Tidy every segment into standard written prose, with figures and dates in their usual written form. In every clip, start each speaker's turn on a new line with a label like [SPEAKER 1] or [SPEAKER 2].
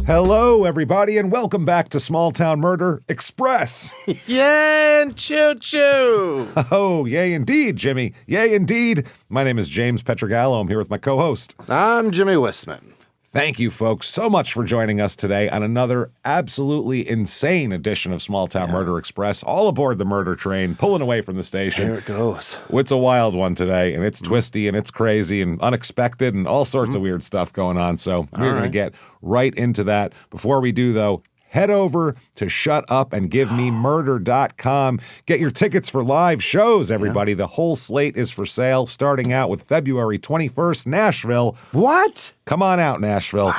[SPEAKER 1] Hello, everybody, and welcome back to Small Town Murder Express.
[SPEAKER 2] Yay and choo-choo!
[SPEAKER 1] Oh, yay indeed, Jimmy. Yay indeed. My name is James Petrogallo. I'm here with my co-host.
[SPEAKER 2] I'm Jimmy Wissman.
[SPEAKER 1] Thank you, folks, so much for joining us today on another absolutely insane edition of Small Town Murder Express. All aboard the murder train, pulling away from the station.
[SPEAKER 2] Here it goes.
[SPEAKER 1] It's a wild one today, and it's twisty, and it's crazy, and unexpected, and all sorts of weird stuff going on. So we're going to get right into that. Before we do, though, head over to shutupandgivememurder.com. Get your tickets for live shows, everybody. The whole slate is for sale, starting out with February 21st, Nashville.
[SPEAKER 2] What?
[SPEAKER 1] Come on out, Nashville.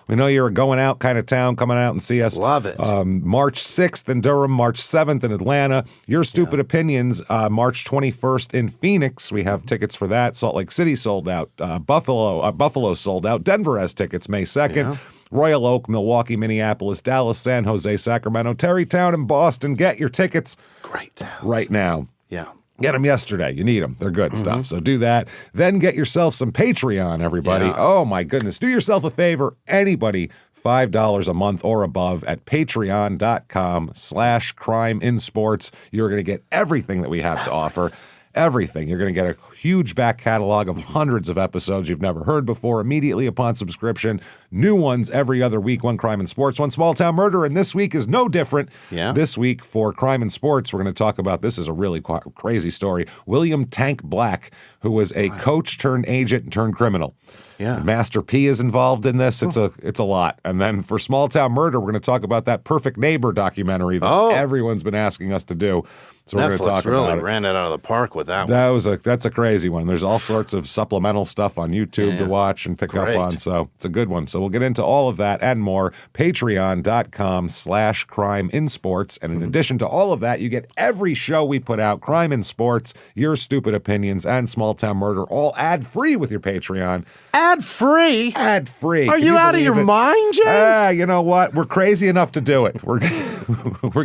[SPEAKER 1] We know you're a going out kind of town. Come on out and see us.
[SPEAKER 2] Love it.
[SPEAKER 1] March 6th in Durham, March 7th in Atlanta. Your Stupid Opinions, March 21st in Phoenix. We have tickets for that. Salt Lake City sold out. Buffalo sold out. Denver has tickets May 2nd. Yeah. Royal Oak, Milwaukee, Minneapolis, Dallas, San Jose, Sacramento, Terrytown, and Boston. Get your tickets right now.
[SPEAKER 2] Yeah.
[SPEAKER 1] Get them yesterday. You need them. They're good stuff. So do that. Then get yourself some Patreon, everybody. Yeah. Oh, my goodness. Do yourself a favor. Anybody, $5 a month or above at patreon.com/crimeinsports. You're going to get everything that we have to offer. Everything. You're going to get a huge back catalog of hundreds of episodes you've never heard before immediately upon subscription. New ones every other week. One Crime and Sports, one Small Town Murder, and this week is no different.
[SPEAKER 2] Yeah.
[SPEAKER 1] This week for Crime and Sports, we're going to talk about, this is a really crazy story, William Tank Black, who was a coach turned agent turned criminal.
[SPEAKER 2] Yeah.
[SPEAKER 1] Master P is involved in this. It's a lot. And then for Small Town Murder, we're going to talk about that Perfect Neighbor documentary that everyone's been asking us to do. So we're going to talk
[SPEAKER 2] really
[SPEAKER 1] about it.
[SPEAKER 2] ran it out of the park with that one.
[SPEAKER 1] That's a crazy one. There's all sorts of supplemental stuff on YouTube to watch and pick up on. So it's a good one. So we'll get into all of that and more. Patreon.com/crimeinsports. And in addition to all of that, you get every show we put out, Crime in Sports, Your Stupid Opinions, and Small Town Murder, all ad-free with your Patreon.
[SPEAKER 2] Ad-free?
[SPEAKER 1] Ad-free.
[SPEAKER 2] Are you out of your mind, James?
[SPEAKER 1] You know what? We're crazy enough to do it. We're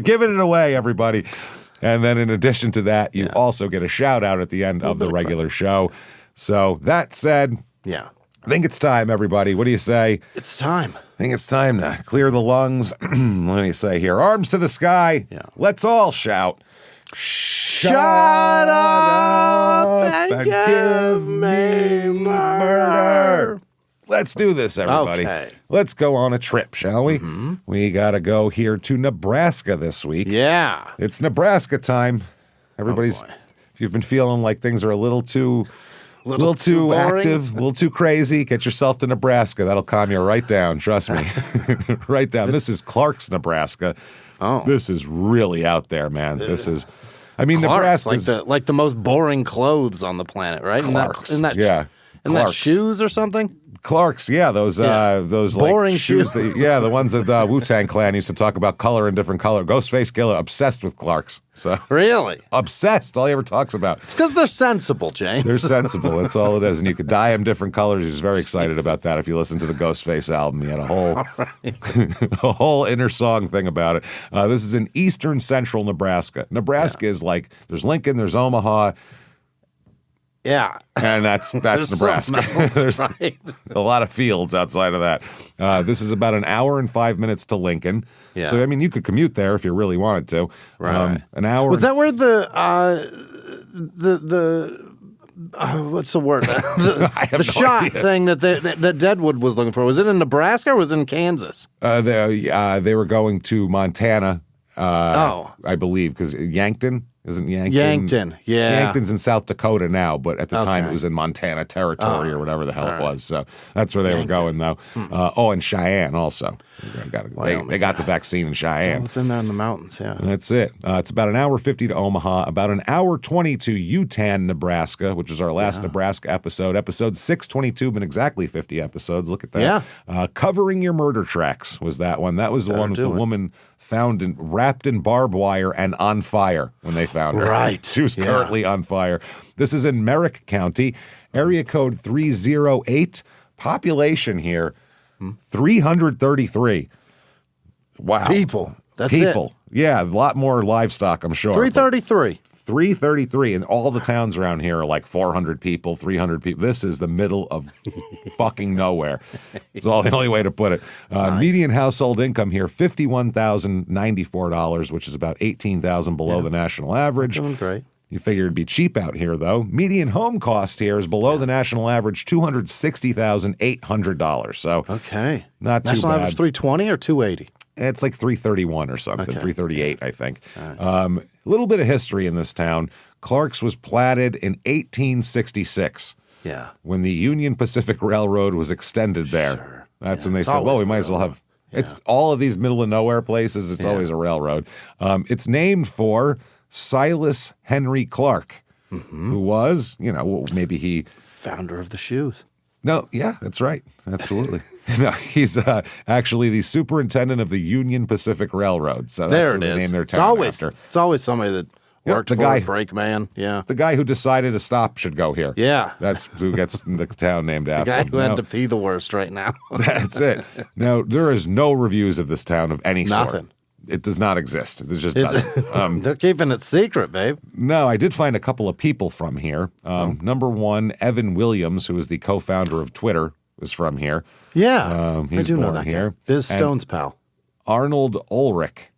[SPEAKER 1] giving it away, everybody. And then in addition to that, you also get a shout out at the end of the regular show. So that said, I think it's time, everybody. What do you say?
[SPEAKER 2] It's time.
[SPEAKER 1] I think it's time to clear the lungs. Let me say here, arms to the sky. Yeah. Let's all shout. Shut up and give me murder. Let's do this, everybody.
[SPEAKER 2] Okay.
[SPEAKER 1] Let's go on a trip, shall we? Mm-hmm. We got to go here to Nebraska this week.
[SPEAKER 2] Yeah.
[SPEAKER 1] It's Nebraska time. Everybody's, if you've been feeling like things are a little too active, a little too crazy, get yourself to Nebraska. That'll calm you right down. Trust me. Right down. This is Clark's, Nebraska. Oh. This is really out there, man. This is, I mean, Nebraska's
[SPEAKER 2] like the most boring clothes on the planet, right?
[SPEAKER 1] Clark's.
[SPEAKER 2] Isn't that shoes or something?
[SPEAKER 1] Clark's, those
[SPEAKER 2] boring
[SPEAKER 1] like shoes. The ones that the Wu-Tang Clan used to talk about color and different color. Ghostface Killer obsessed with Clark's. So
[SPEAKER 2] really
[SPEAKER 1] obsessed. All he ever talks about.
[SPEAKER 2] It's because they're sensible, James.
[SPEAKER 1] They're sensible. That's all it is. And you could dye them different colors. He was very excited about that. If you listen to the Ghostface album, he had a whole a whole inner song thing about it. This is in eastern central Nebraska. Nebraska is like there's Lincoln, there's Omaha. Yeah. And that's Nebraska. There's a lot of fields outside of that. This is about an hour and 5 minutes to Lincoln. Yeah. So, I mean, you could commute there if you really wanted to.
[SPEAKER 2] Right.
[SPEAKER 1] An hour.
[SPEAKER 2] Was that where the what's the word? The shot idea. Thing that Deadwood was looking for. Was it in Nebraska or was it in Kansas?
[SPEAKER 1] They were going to Montana, I believe, because Yankton. Isn't
[SPEAKER 2] Yankton? Yeah.
[SPEAKER 1] Yankton's in South Dakota now, but at the time it was in Montana Territory or whatever the hell it was. So that's where they were going, though. And Cheyenne also. They got the vaccine in Cheyenne.
[SPEAKER 2] It's been there in the mountains, yeah.
[SPEAKER 1] And that's it. It's about an hour 50 to Omaha, about an hour 20 to Utan, Nebraska, which was our last Nebraska episode. Episode 622, been exactly 50 episodes. Look at that.
[SPEAKER 2] Yeah.
[SPEAKER 1] Covering Your Murder Tracks was that one. That was the one with the woman found wrapped in barbed wire and on fire when they found her.
[SPEAKER 2] Right.
[SPEAKER 1] She was currently on fire. This is in Merrick County, area code 308. Population here, 333. Wow.
[SPEAKER 2] People. That's
[SPEAKER 1] People. Yeah, a lot more livestock, I'm sure.
[SPEAKER 2] 333.
[SPEAKER 1] 333, and all the towns around here are like 400 people, 300 people. This is the middle of fucking nowhere. It's all the only way to put it.
[SPEAKER 2] Nice.
[SPEAKER 1] Median household income here, $51,094, which is about $18,000 below the national average.
[SPEAKER 2] Doing great.
[SPEAKER 1] You figure it'd be cheap out here, though. Median home cost here is below the national average, $260,800. So
[SPEAKER 2] Okay.
[SPEAKER 1] not too
[SPEAKER 2] National
[SPEAKER 1] bad.
[SPEAKER 2] average 320 or 280?
[SPEAKER 1] It's like 331 or something,
[SPEAKER 2] Okay.
[SPEAKER 1] 338, I think. A little bit of history in this town. Clark's was platted in 1866
[SPEAKER 2] Yeah.
[SPEAKER 1] when the Union Pacific Railroad was extended there.
[SPEAKER 2] Sure.
[SPEAKER 1] That's
[SPEAKER 2] Yeah,
[SPEAKER 1] when they
[SPEAKER 2] it's
[SPEAKER 1] said, well,
[SPEAKER 2] always
[SPEAKER 1] we
[SPEAKER 2] a
[SPEAKER 1] might as well have.
[SPEAKER 2] railroad.
[SPEAKER 1] It's all of these middle of nowhere places. It's always a railroad. It's named for Silas Henry Clark, who was, maybe he.
[SPEAKER 2] Founder of the shoes.
[SPEAKER 1] No, yeah, that's right. Absolutely. No, he's actually the superintendent of the Union Pacific Railroad. So that's
[SPEAKER 2] There
[SPEAKER 1] what
[SPEAKER 2] it
[SPEAKER 1] they
[SPEAKER 2] is.
[SPEAKER 1] named their
[SPEAKER 2] It's
[SPEAKER 1] town
[SPEAKER 2] always
[SPEAKER 1] after.
[SPEAKER 2] it's always somebody that
[SPEAKER 1] Yep,
[SPEAKER 2] worked
[SPEAKER 1] the
[SPEAKER 2] for
[SPEAKER 1] guy-
[SPEAKER 2] a brakeman. Yeah.
[SPEAKER 1] The guy who decided to stop should go here.
[SPEAKER 2] Yeah.
[SPEAKER 1] That's who gets the town named
[SPEAKER 2] The
[SPEAKER 1] after
[SPEAKER 2] guy
[SPEAKER 1] him.
[SPEAKER 2] who had
[SPEAKER 1] No,
[SPEAKER 2] to pee the worst right now.
[SPEAKER 1] That's it. Now, there is no reviews of this town of any sort.
[SPEAKER 2] Nothing.
[SPEAKER 1] It does not exist. It just doesn't.
[SPEAKER 2] They're keeping it secret, babe.
[SPEAKER 1] No, I did find a couple of people from here. Number one, Evan Williams, who is the co-founder of Twitter, is from here.
[SPEAKER 2] Yeah. I
[SPEAKER 1] he's
[SPEAKER 2] do know
[SPEAKER 1] born
[SPEAKER 2] that
[SPEAKER 1] here.
[SPEAKER 2] guy. Biz
[SPEAKER 1] And-
[SPEAKER 2] Stone's pal.
[SPEAKER 1] Arnold Ulrich,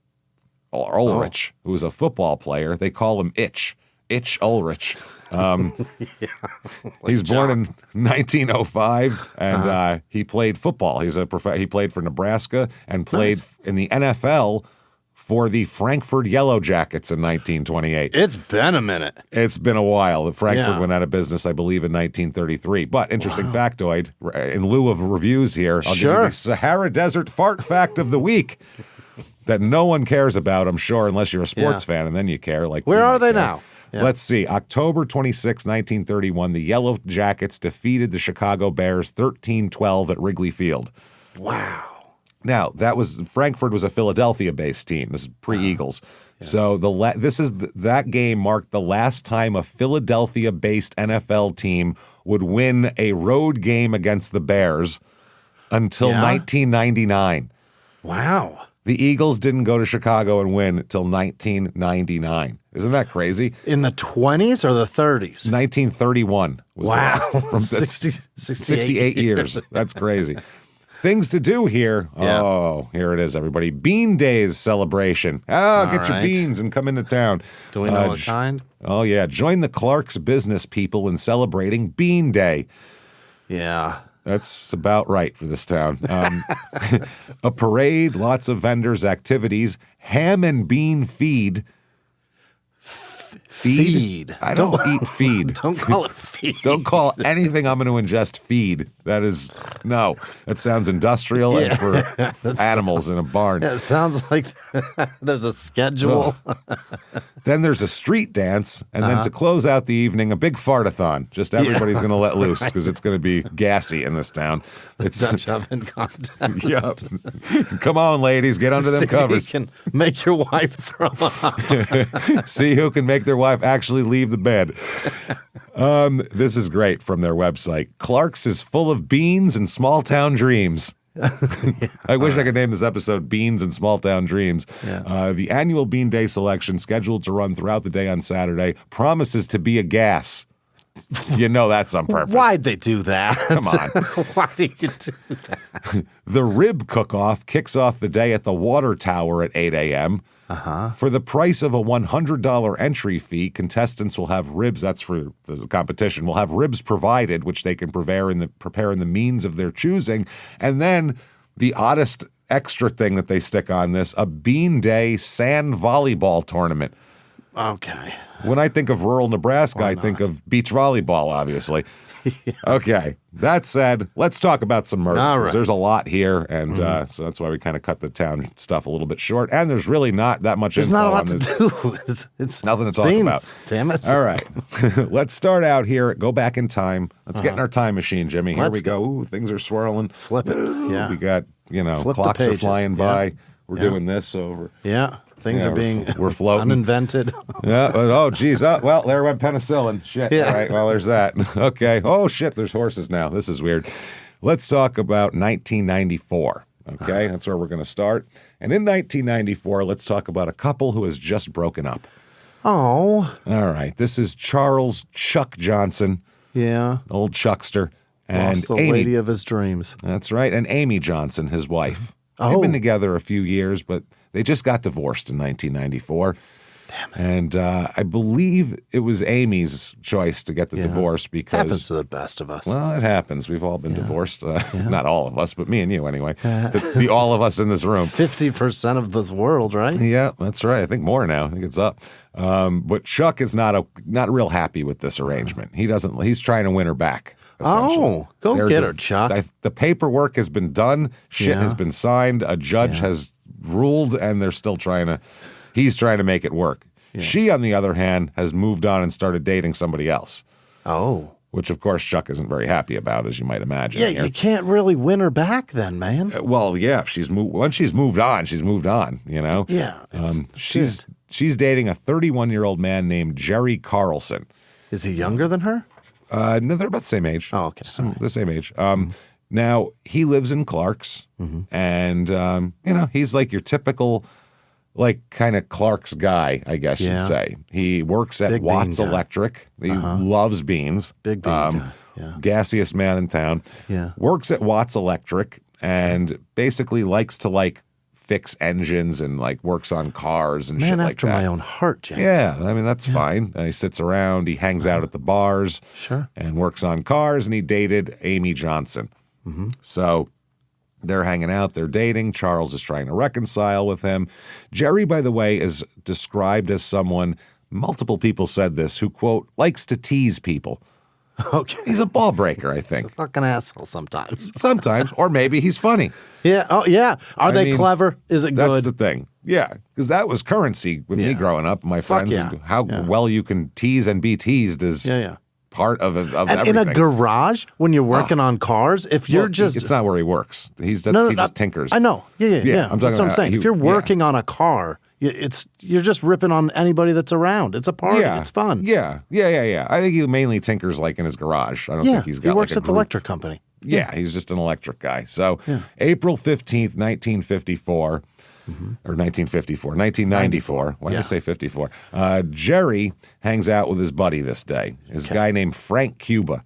[SPEAKER 1] who was a football player. They call him Itch Ulrich. He's born in 1905, and he played football. He played for Nebraska and played in the NFL for the Frankfurt Yellow Jackets in 1928.
[SPEAKER 2] It's been a minute.
[SPEAKER 1] It's been a while. Frankfurt
[SPEAKER 2] Yeah.
[SPEAKER 1] went out of business, I believe, in 1933. But interesting factoid, in lieu of reviews here, I'll give you
[SPEAKER 2] Sure.
[SPEAKER 1] the Sahara Desert fart fact of the week that no one cares about, I'm sure, unless you're a sports fan, and then you care. Like,
[SPEAKER 2] Where
[SPEAKER 1] we
[SPEAKER 2] are
[SPEAKER 1] might
[SPEAKER 2] they
[SPEAKER 1] care.
[SPEAKER 2] now? Yeah.
[SPEAKER 1] Let's see. October 26, 1931, the Yellow Jackets defeated the Chicago Bears 13-12 at Wrigley Field.
[SPEAKER 2] Wow.
[SPEAKER 1] Now, Frankfurt was a Philadelphia-based team. This is pre-Eagles. So that game marked the last time a Philadelphia-based NFL team would win a road game against the Bears until 1999.
[SPEAKER 2] Wow.
[SPEAKER 1] The Eagles didn't go to Chicago and win until 1999. Isn't that crazy?
[SPEAKER 2] In the 20s or the 30s?
[SPEAKER 1] 1931 was the last. From 68 years. That's crazy. Things to do here.
[SPEAKER 2] Yeah.
[SPEAKER 1] Oh, here it is, everybody. Bean Days celebration. Get your
[SPEAKER 2] right.
[SPEAKER 1] beans and come into town.
[SPEAKER 2] Do we know what kind?
[SPEAKER 1] Oh, yeah. Join the Clark's business people in celebrating Bean Day.
[SPEAKER 2] Yeah.
[SPEAKER 1] That's about right for this town. A parade, lots of vendors, activities, ham and bean feed.
[SPEAKER 2] Feed.
[SPEAKER 1] I don't eat feed.
[SPEAKER 2] Don't call it feed.
[SPEAKER 1] Don't call anything I'm going to ingest feed. That sounds industrial and for animals in a barn.
[SPEAKER 2] Yeah, it sounds like there's a schedule.
[SPEAKER 1] Then there's a street dance, and then to close out the evening, a big fartathon. Just everybody's going to let loose because it's going to be gassy in this town. It's
[SPEAKER 2] Dutch oven contest.
[SPEAKER 1] yeah. Come on, ladies, get under them
[SPEAKER 2] See
[SPEAKER 1] covers.
[SPEAKER 2] You can make your wife throw up.
[SPEAKER 1] See who can make their wife actually leave the bed. This is great from their website. Clark's is full of beans and small town dreams. I wish I could name this episode Beans and Small Town Dreams.
[SPEAKER 2] Yeah.
[SPEAKER 1] The annual Bean Day selection, scheduled to run throughout the day on Saturday, promises to be a gas. You know that's on purpose.
[SPEAKER 2] Why'd they do that?
[SPEAKER 1] Come on.
[SPEAKER 2] Why do you do that?
[SPEAKER 1] The rib cook-off kicks off the day at the Water Tower at 8 a.m. For the price of a $100 entry fee, contestants will have ribs. That's for the competition. Will have ribs provided, which they can prepare in the means of their choosing. And then the oddest extra thing that they stick on this: a Bean Day sand volleyball tournament.
[SPEAKER 2] Okay.
[SPEAKER 1] When I think of rural Nebraska, I think of beach volleyball, obviously. Okay. That said, let's talk about some murder.
[SPEAKER 2] All right.
[SPEAKER 1] There's a lot here, and so that's why we kind of cut the town stuff a little bit short. And there's really not that much
[SPEAKER 2] There's
[SPEAKER 1] info
[SPEAKER 2] not a
[SPEAKER 1] on
[SPEAKER 2] lot to
[SPEAKER 1] this.
[SPEAKER 2] do. It's
[SPEAKER 1] Nothing to talk
[SPEAKER 2] beans,
[SPEAKER 1] about.
[SPEAKER 2] Damn it.
[SPEAKER 1] All right. Let's start out here. Go back in time. Let's get in our time machine, Jimmy. Here
[SPEAKER 2] Let's
[SPEAKER 1] we go. Ooh, things are swirling.
[SPEAKER 2] Flip it. Yeah.
[SPEAKER 1] We got,
[SPEAKER 2] Flip the
[SPEAKER 1] clocks are
[SPEAKER 2] pages.
[SPEAKER 1] flying
[SPEAKER 2] Yeah.
[SPEAKER 1] by. We're
[SPEAKER 2] Yeah.
[SPEAKER 1] doing this over.
[SPEAKER 2] Yeah. Things
[SPEAKER 1] Yeah,
[SPEAKER 2] are being
[SPEAKER 1] we're floating.
[SPEAKER 2] uninvented.
[SPEAKER 1] Yeah. Oh, geez. Oh, well, there went penicillin. Shit.
[SPEAKER 2] Yeah.
[SPEAKER 1] All right. Well, there's that. Okay. Oh, shit. There's horses now. This is weird. Let's talk about 1994. Okay, that's where we're going to start. And in 1994, let's talk about a couple who has just broken up.
[SPEAKER 2] Oh.
[SPEAKER 1] All right, this is Charles Chuck Johnson,
[SPEAKER 2] Yeah.
[SPEAKER 1] old Chuckster, and
[SPEAKER 2] Lost the
[SPEAKER 1] Amy.
[SPEAKER 2] lady of his dreams.
[SPEAKER 1] That's right, and Amy Johnson, his wife.
[SPEAKER 2] Oh.
[SPEAKER 1] They've been together a few years, but they just got divorced in 1994.
[SPEAKER 2] Damn it.
[SPEAKER 1] And I believe it was Amy's choice to get the divorce because...
[SPEAKER 2] Happens to the best of us.
[SPEAKER 1] Well, it happens. We've all been divorced. Not all of us, but me and you anyway. The all of us in this room.
[SPEAKER 2] 50% of this world, right?
[SPEAKER 1] Yeah, that's right. I think more now. I think it's up. But Chuck is not real happy with this arrangement. He's trying to win her back.
[SPEAKER 2] Oh, go get her, Chuck.
[SPEAKER 1] The paperwork has been done. Shit has been signed. A judge has ruled, and he's trying to make it work. Yeah. She, on the other hand, has moved on and started dating somebody else.
[SPEAKER 2] Oh.
[SPEAKER 1] Which, of course, Chuck isn't very happy about, as you might imagine.
[SPEAKER 2] Yeah,
[SPEAKER 1] here.
[SPEAKER 2] you can't really win her back then, man.
[SPEAKER 1] Well, yeah, once she's moved on, she's moved on, you know?
[SPEAKER 2] Yeah.
[SPEAKER 1] She's dating a 31-year-old man named Jerry Carlson.
[SPEAKER 2] Is he younger than her?
[SPEAKER 1] No, they're about the same age.
[SPEAKER 2] Oh, okay.
[SPEAKER 1] The same age. Now, he lives in Clark's, and, he's like your typical... like kind of Clark's guy, I guess you'd say. He works at
[SPEAKER 2] Big
[SPEAKER 1] Watts
[SPEAKER 2] bean guy.
[SPEAKER 1] Electric. He loves beans.
[SPEAKER 2] Big bean guy. Yeah.
[SPEAKER 1] Gassiest man in town.
[SPEAKER 2] Yeah.
[SPEAKER 1] Works at Watts Electric and basically likes to fix engines and works on cars and shit like that.
[SPEAKER 2] Man after my own heart, James.
[SPEAKER 1] Yeah, I mean, that's fine. He sits around, he hangs out at the bars and works on cars, and he dated Amy Johnson. So they're hanging out, they're dating. Charles is trying to reconcile with him. Jerry, by the way, is described as someone, multiple people said this, who, quote, likes to tease people.
[SPEAKER 2] Okay.
[SPEAKER 1] He's a ball breaker, I think.
[SPEAKER 2] He's a fucking asshole sometimes.
[SPEAKER 1] Sometimes, or maybe he's funny.
[SPEAKER 2] Yeah. Oh, yeah. Are they clever? Is it good?
[SPEAKER 1] That's the thing. Yeah, because that was currency with me growing up, my friends.
[SPEAKER 2] Yeah.
[SPEAKER 1] And how well you can tease and be teased is part of
[SPEAKER 2] and
[SPEAKER 1] everything.
[SPEAKER 2] in a garage, when you're working on cars, if you're
[SPEAKER 1] it's not where he works. He just tinkers.
[SPEAKER 2] I know. Yeah.
[SPEAKER 1] I'm
[SPEAKER 2] That's what I'm saying. If you're working
[SPEAKER 1] on
[SPEAKER 2] on a car, you're just ripping on anybody that's around. It's a party. It's fun.
[SPEAKER 1] Yeah. I think he mainly tinkers in his garage. I don't think he's got
[SPEAKER 2] he works
[SPEAKER 1] a
[SPEAKER 2] at the
[SPEAKER 1] group.
[SPEAKER 2] electric company.
[SPEAKER 1] Yeah, he's just an electric guy. So April 15th, 1954, or 1994. Why did I say 54? Jerry hangs out with his buddy this day. His guy named Frank Cuba.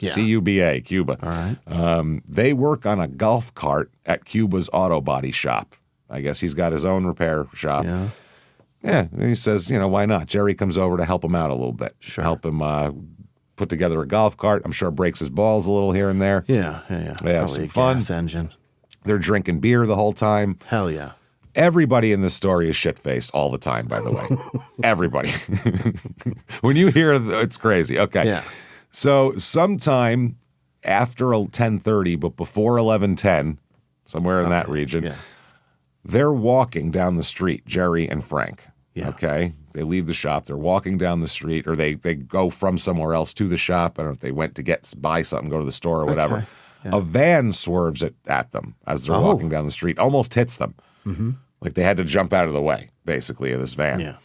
[SPEAKER 1] C-U-B-A, Cuba.
[SPEAKER 2] All right.
[SPEAKER 1] They work on a golf cart at Cuba's auto body shop. I guess he's got his own repair shop. Yeah, and he says, why not? Jerry comes over to help him out a little bit. Help him put together a golf cart. I'm sure it breaks his balls a little here and there.
[SPEAKER 2] Yeah.
[SPEAKER 1] They have some fun.
[SPEAKER 2] Gas engine.
[SPEAKER 1] They're drinking beer the whole time.
[SPEAKER 2] Hell yeah.
[SPEAKER 1] Everybody in this story is shit-faced all the time, by the way. Everybody. When you hear it's crazy. Okay.
[SPEAKER 2] Yeah.
[SPEAKER 1] So sometime after 10:30, but before 11:10, somewhere in that region, they're walking down the street, Jerry and Frank. Yeah. Okay. They leave the shop. They're walking down the street, or they go from somewhere else to the shop. I don't know if they went to buy something, go to the store or whatever.
[SPEAKER 2] Okay. Yeah.
[SPEAKER 1] A van swerves at them as they're walking down the street, almost hits them. Like they had to jump out of the way, basically, of this van.
[SPEAKER 2] Yeah.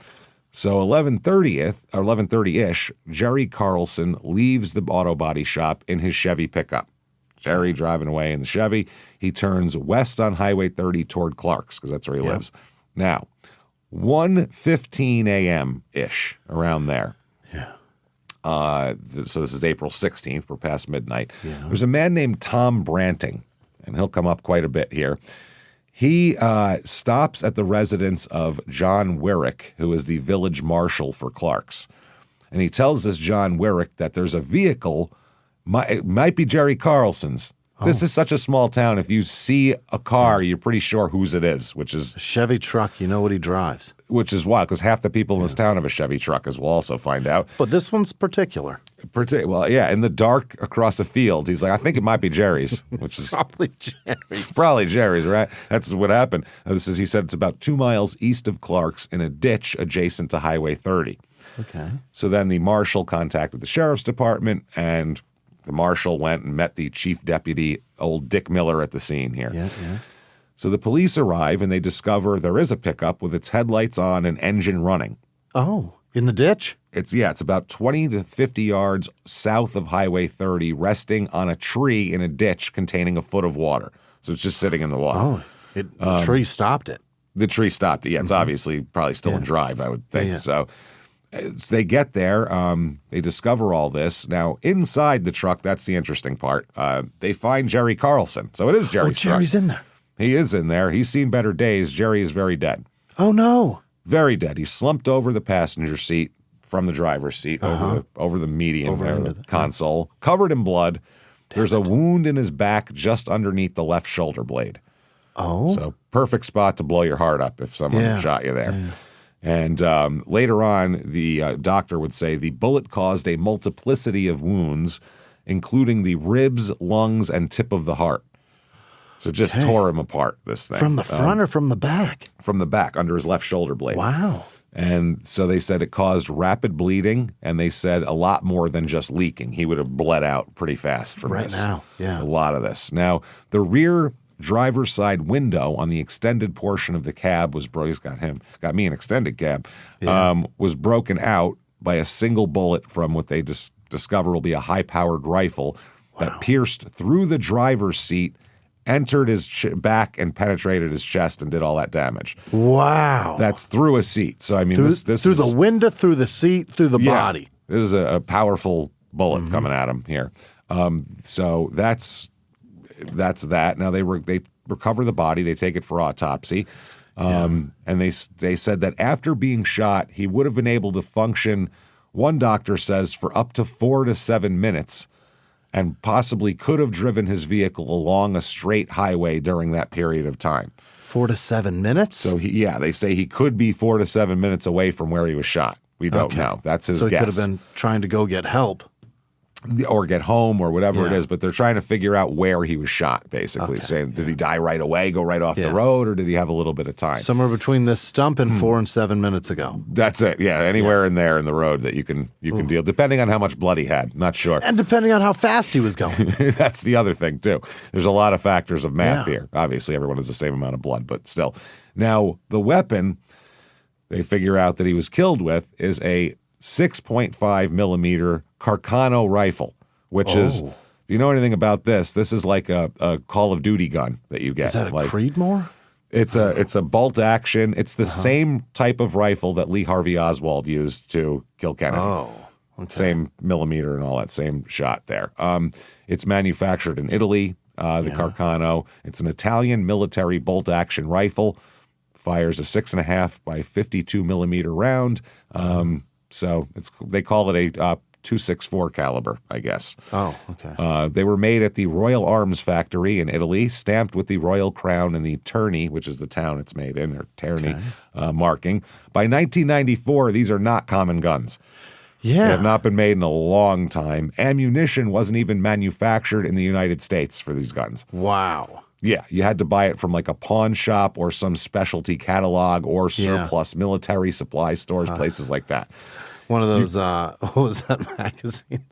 [SPEAKER 1] So 11:30-ish, Jerry Carlson leaves the auto body shop in his Chevy pickup. Jerry driving away in the Chevy. He turns west on Highway 30 toward Clark's, because that's where he lives. Now, 1:15 a.m.-ish, around there.
[SPEAKER 2] Yeah.
[SPEAKER 1] So this is April 16th. We're past midnight. Yeah. There's a man named Tom Branting, and he'll come up quite a bit here. He stops at the residence of John Wyrick, who is the village marshal for Clark's. And he tells this John Wyrick that there's a vehicle, it might be Jerry Carlson's. This is such a small town. If you see a car, you're pretty sure whose it is, which is...
[SPEAKER 2] A Chevy truck, you know what he drives.
[SPEAKER 1] Which is wild, because half the people in this town have a Chevy truck, as we'll also find out.
[SPEAKER 2] But this one's particular.
[SPEAKER 1] Well, yeah, in the dark across a field, he's like, I think it might be Jerry's, which is...
[SPEAKER 2] Probably Jerry's.
[SPEAKER 1] Probably Jerry's, right? That's what happened. He said it's about 2 miles east of Clark's in a ditch adjacent to Highway 30.
[SPEAKER 2] Okay.
[SPEAKER 1] So then the marshal contacted the sheriff's department, and the marshal went and met the chief deputy, old Dick Miller, at the scene here.
[SPEAKER 2] Yeah.
[SPEAKER 1] So the police arrive, and they discover there is a pickup with its headlights on and engine running.
[SPEAKER 2] Oh, in the ditch?
[SPEAKER 1] It's about 20 to 50 yards south of Highway 30, resting on a tree in a ditch containing a foot of water. So it's just sitting in the water.
[SPEAKER 2] Oh, the tree stopped it.
[SPEAKER 1] The tree stopped. Yeah, it's obviously probably still in drive, I would think. So as they get there, they discover all this. Now, inside the truck, that's the interesting part, they find Jerry Carlson. So it is Jerry's truck.
[SPEAKER 2] Jerry's in there.
[SPEAKER 1] He is in there. He's seen better days. Jerry is very dead.
[SPEAKER 2] Oh, no.
[SPEAKER 1] Very dead. He's slumped over the passenger seat from the driver's seat, over the median, the console, covered in blood. There's a wound in his back just underneath the left shoulder blade.
[SPEAKER 2] Oh.
[SPEAKER 1] So perfect spot to blow your heart up if someone had shot you there. Yeah. And later on, the doctor would say the bullet caused a multiplicity of wounds, including the ribs, lungs, and tip of the heart. So it just tore him apart, this thing.
[SPEAKER 2] From the front or from the back?
[SPEAKER 1] From the back, under his left shoulder blade.
[SPEAKER 2] Wow.
[SPEAKER 1] And so they said it caused rapid bleeding, and they said a lot more than just leaking. He would have bled out pretty fast from this.
[SPEAKER 2] Right now, yeah.
[SPEAKER 1] A lot of this. Now, the rear driver's side window on the extended portion of the cab was broken. He's got me an extended cab. Was broken out by a single bullet from what they discover will be a high-powered rifle that pierced through the driver's seat, entered his back, and penetrated his chest and did all that damage.
[SPEAKER 2] Wow.
[SPEAKER 1] That's through a seat. So, I mean, this
[SPEAKER 2] through
[SPEAKER 1] is
[SPEAKER 2] the window, through the seat, through the body.
[SPEAKER 1] This is a powerful bullet coming at him here. So that's that. Now they recover the body. They take it for autopsy. And they said that after being shot, he would have been able to function, one doctor says, for up to 4 to 7 minutes, and possibly could have driven his vehicle along a straight highway during that period of time.
[SPEAKER 2] 4 to 7 minutes?
[SPEAKER 1] So, they say he could be 4 to 7 minutes away from where he was shot. We don't know. That's his guess.
[SPEAKER 2] So he could have been trying to go get help.
[SPEAKER 1] Or get home or whatever it is, but they're trying to figure out where he was shot, basically. Saying, did he die right away, go right off the road, or did he have a little bit of time?
[SPEAKER 2] Somewhere between this stump and 4 and 7 minutes ago.
[SPEAKER 1] That's it. Yeah, anywhere in there in the road that you can deal, depending on how much blood he had. Not sure.
[SPEAKER 2] And depending on how fast he was going.
[SPEAKER 1] That's the other thing, too. There's a lot of factors of math here. Obviously, everyone has the same amount of blood, but still. Now, the weapon they figure out that he was killed with is a 6.5 millimeter Carcano rifle. Which is, if you know anything about this is like a Call of Duty gun that you get.
[SPEAKER 2] Is that a Creedmoor?
[SPEAKER 1] It's a bolt action. It's the same type of rifle that Lee Harvey Oswald used to kill Kennedy.
[SPEAKER 2] Oh, okay.
[SPEAKER 1] Same millimeter and all that, same shot there. It's manufactured in Italy, the Carcano. It's an Italian military bolt action rifle. Fires a 6.5 by 52 millimeter round. So they call it a .264 caliber, I guess.
[SPEAKER 2] Oh, okay.
[SPEAKER 1] They were made at the Royal Arms Factory in Italy, stamped with the Royal Crown and the Terni, which is the town it's made in, or Terni marking. By 1994, these are not common guns.
[SPEAKER 2] Yeah.
[SPEAKER 1] They have not been made in a long time. Ammunition wasn't even manufactured in the United States for these guns.
[SPEAKER 2] Wow.
[SPEAKER 1] Yeah, you had to buy it from like a pawn shop or some specialty catalog or surplus military supply stores, places like that.
[SPEAKER 2] One of those, what was that magazine?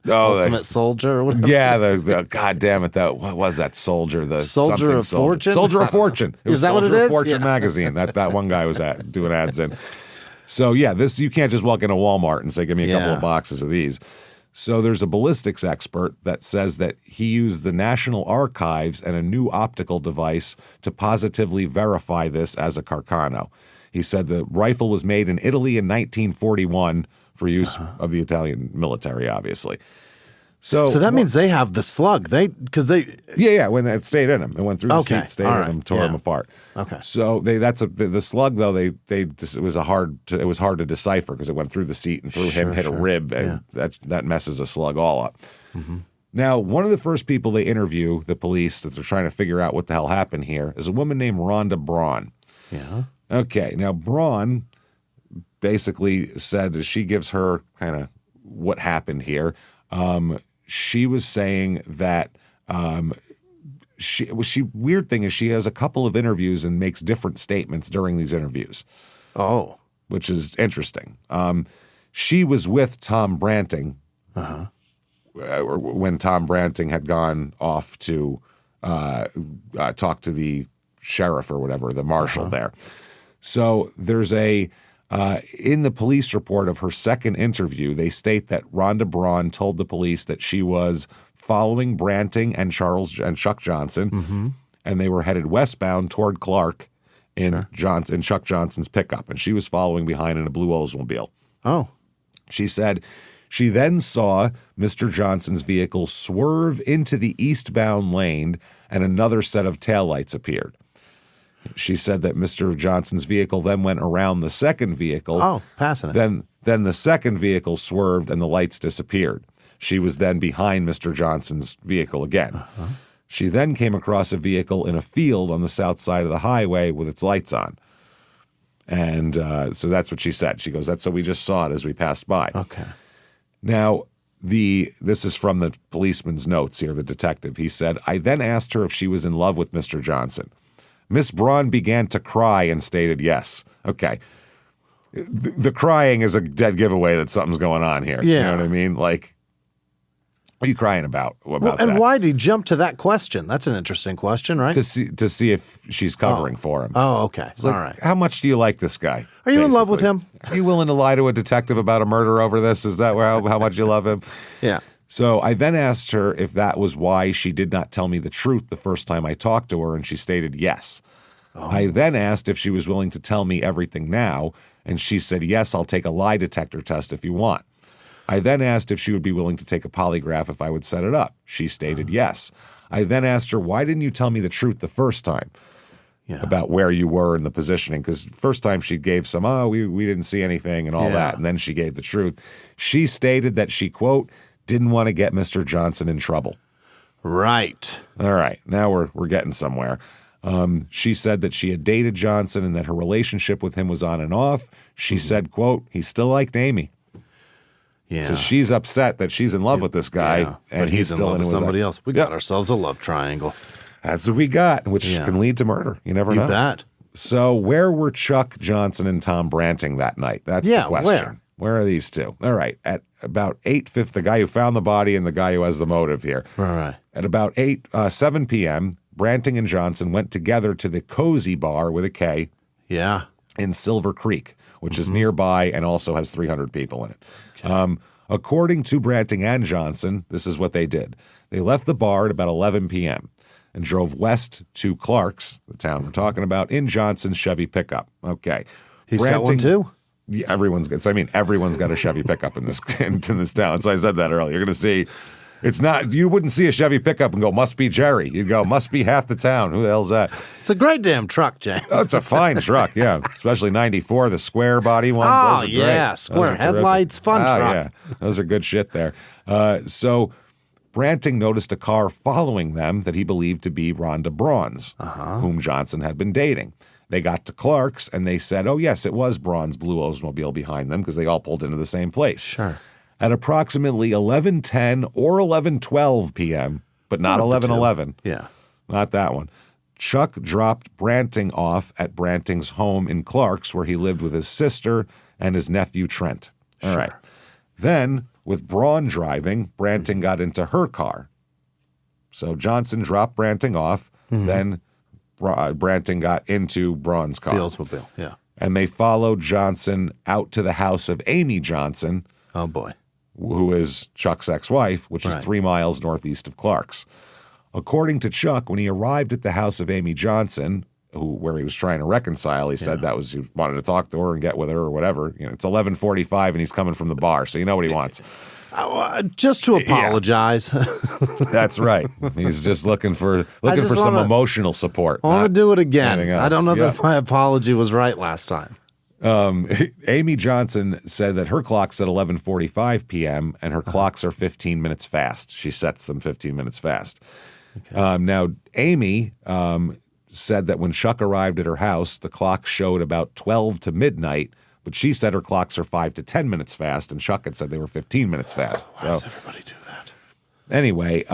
[SPEAKER 2] Ultimate Soldier or whatever?
[SPEAKER 1] Yeah, the God damn it, what was that Soldier? The
[SPEAKER 2] Soldier of Fortune?
[SPEAKER 1] Soldier of Fortune. It was
[SPEAKER 2] that
[SPEAKER 1] Soldier
[SPEAKER 2] what it is?
[SPEAKER 1] of Fortune magazine. That one guy was doing ads in. So yeah, this you can't just walk into Walmart and say, give me a couple of boxes of these. So there's a ballistics expert that says that he used the National Archives and a new optical device to positively verify this as a Carcano. He said the rifle was made in Italy in 1941 for use of the Italian military, obviously. So
[SPEAKER 2] that means they have the slug.
[SPEAKER 1] When it stayed in him, it went through the seat, stayed in him, tore him apart.
[SPEAKER 2] Okay.
[SPEAKER 1] So the slug though it was hard to decipher because it went through the seat and through him, hit a rib, and that messes a slug all up. Mm-hmm. Now, one of the first people they interview, the police, that they're trying to figure out what the hell happened here, is a woman named Rhonda Braun.
[SPEAKER 2] Yeah.
[SPEAKER 1] Okay. Now, Braun basically said that she gives her kind of what happened here. She was saying that weird thing is she has a couple of interviews and makes different statements during these interviews.
[SPEAKER 2] Oh.
[SPEAKER 1] Which is interesting. She was with Tom Branting when Tom Branting had gone off to talk to the sheriff or whatever, the marshal there. So there's in the police report of her second interview, they state that Rhonda Braun told the police that she was following Branting and Chuck Johnson and they were headed westbound toward Clark in Chuck Johnson's pickup, and she was following behind in a blue Oldsmobile.
[SPEAKER 2] Oh.
[SPEAKER 1] She said she then saw Mr. Johnson's vehicle swerve into the eastbound lane and another set of taillights appeared. She said that Mr. Johnson's vehicle then went around the second vehicle.
[SPEAKER 2] Oh, passing it.
[SPEAKER 1] Then the second vehicle swerved and the lights disappeared. She was then behind Mr. Johnson's vehicle again. Uh-huh. She then came across a vehicle in a field on the south side of the highway with its lights on. And so that's what she said. She goes, that's what we just saw it as we passed by.
[SPEAKER 2] Okay.
[SPEAKER 1] Now, this is from the policeman's notes here, the detective. He said, I then asked her if she was in love with Mr. Johnson. Miss Braun began to cry and stated yes. Okay. The crying is a dead giveaway that something's going on here.
[SPEAKER 2] Yeah.
[SPEAKER 1] You know what I mean? Like, what are you crying about?
[SPEAKER 2] And why did he jump to that question? That's an interesting question, right?
[SPEAKER 1] To see if she's covering for him.
[SPEAKER 2] Oh, okay.
[SPEAKER 1] Like, all right. How much do you like this guy?
[SPEAKER 2] Are you in love with him?
[SPEAKER 1] Are you willing to lie to a detective about a murder over this? Is that how much you love him?
[SPEAKER 2] Yeah.
[SPEAKER 1] So I then asked her if that was why she did not tell me the truth the first time I talked to her, and she stated yes. Oh. I then asked if she was willing to tell me everything now, and she said, yes, I'll take a lie detector test if you want. I then asked if she would be willing to take a polygraph if I would set it up. She stated yes. I then asked her, why didn't you tell me the truth the first time about where you were in the positioning? Because first time she gave some, we didn't see anything and all that, and then she gave the truth. She stated that she, quote, didn't want to get Mr. Johnson in trouble.
[SPEAKER 2] Right.
[SPEAKER 1] All right. Now we're getting somewhere. She said that she had dated Johnson and that her relationship with him was on and off. She said, quote, he still liked Amy.
[SPEAKER 2] Yeah.
[SPEAKER 1] So she's upset that she's in love with this guy, and he's still
[SPEAKER 2] in love with somebody else. We got ourselves a love triangle.
[SPEAKER 1] That's what we got, which can lead to murder. You never know.
[SPEAKER 2] You bet.
[SPEAKER 1] So where were Chuck Johnson and Tom Branting that night? That's the question. Where are these two? All right. At about 8:50, the guy who found the body and the guy who has the motive here.
[SPEAKER 2] All right.
[SPEAKER 1] At about 7 p.m., Branting and Johnson went together to the Cozy Bar with a K.
[SPEAKER 2] Yeah.
[SPEAKER 1] In Silver Creek, which is nearby and also has 300 people in it. Okay. According to Branting and Johnson, this is what they did. They left the bar at about 11 p.m. and drove west to Clark's, the town we're talking about, in Johnson's Chevy pickup. Okay.
[SPEAKER 2] He's got one too?
[SPEAKER 1] Yeah, everyone's got a Chevy pickup in this town. So I said that earlier. You're going to see, it's not, you wouldn't see a Chevy pickup and go, must be Jerry. You'd go, must be half the town. Who the hell's that?
[SPEAKER 2] It's a great damn truck, James.
[SPEAKER 1] Oh, it's a fine truck, yeah. Especially 94, the square body ones.
[SPEAKER 2] Oh, yeah. Square headlights, fun truck.
[SPEAKER 1] Yeah. Those are good shit there. So Branting noticed a car following them that he believed to be Rhonda Braun's, whom Johnson had been dating. They got to Clark's, and they said, oh, yes, it was Braun's blue Oldsmobile behind them because they all pulled into the same place.
[SPEAKER 2] Sure.
[SPEAKER 1] At approximately 11:10 or 11:12 p.m., but not 11:11.
[SPEAKER 2] Yeah.
[SPEAKER 1] Not that one. Chuck dropped Branting off at Branting's home in Clark's, where he lived with his sister and his nephew Trent. All right. Then, with Braun driving, Branting got into her car. So Johnson dropped Branting off, then Branting got into Braun's car.
[SPEAKER 2] The Oldsmobile, yeah.
[SPEAKER 1] And they followed Johnson out to the house of Amy Johnson.
[SPEAKER 2] Oh, boy.
[SPEAKER 1] Who is Chuck's ex-wife, which is 3 miles northeast of Clark's. According to Chuck, when he arrived at the house of Amy Johnson, where he was trying to reconcile, he said that was, he wanted to talk to her and get with her or whatever. You know, it's 11:45 and he's coming from the bar, so you know what he wants.
[SPEAKER 2] Just to apologize.
[SPEAKER 1] That's right. He's just looking for some emotional support.
[SPEAKER 2] I want to do it again. I don't know if my apology was right last time.
[SPEAKER 1] Amy Johnson said that her clock said 11:45 p.m. and her clocks are 15 minutes fast. She sets them 15 minutes fast. Okay. Now, Amy said that when Chuck arrived at her house, the clock showed about 12 to midnight, but she said her clocks are 5 to 10 minutes fast, and Chuck had said they were 15 minutes fast.
[SPEAKER 2] Why does everybody do that?
[SPEAKER 1] Anyway,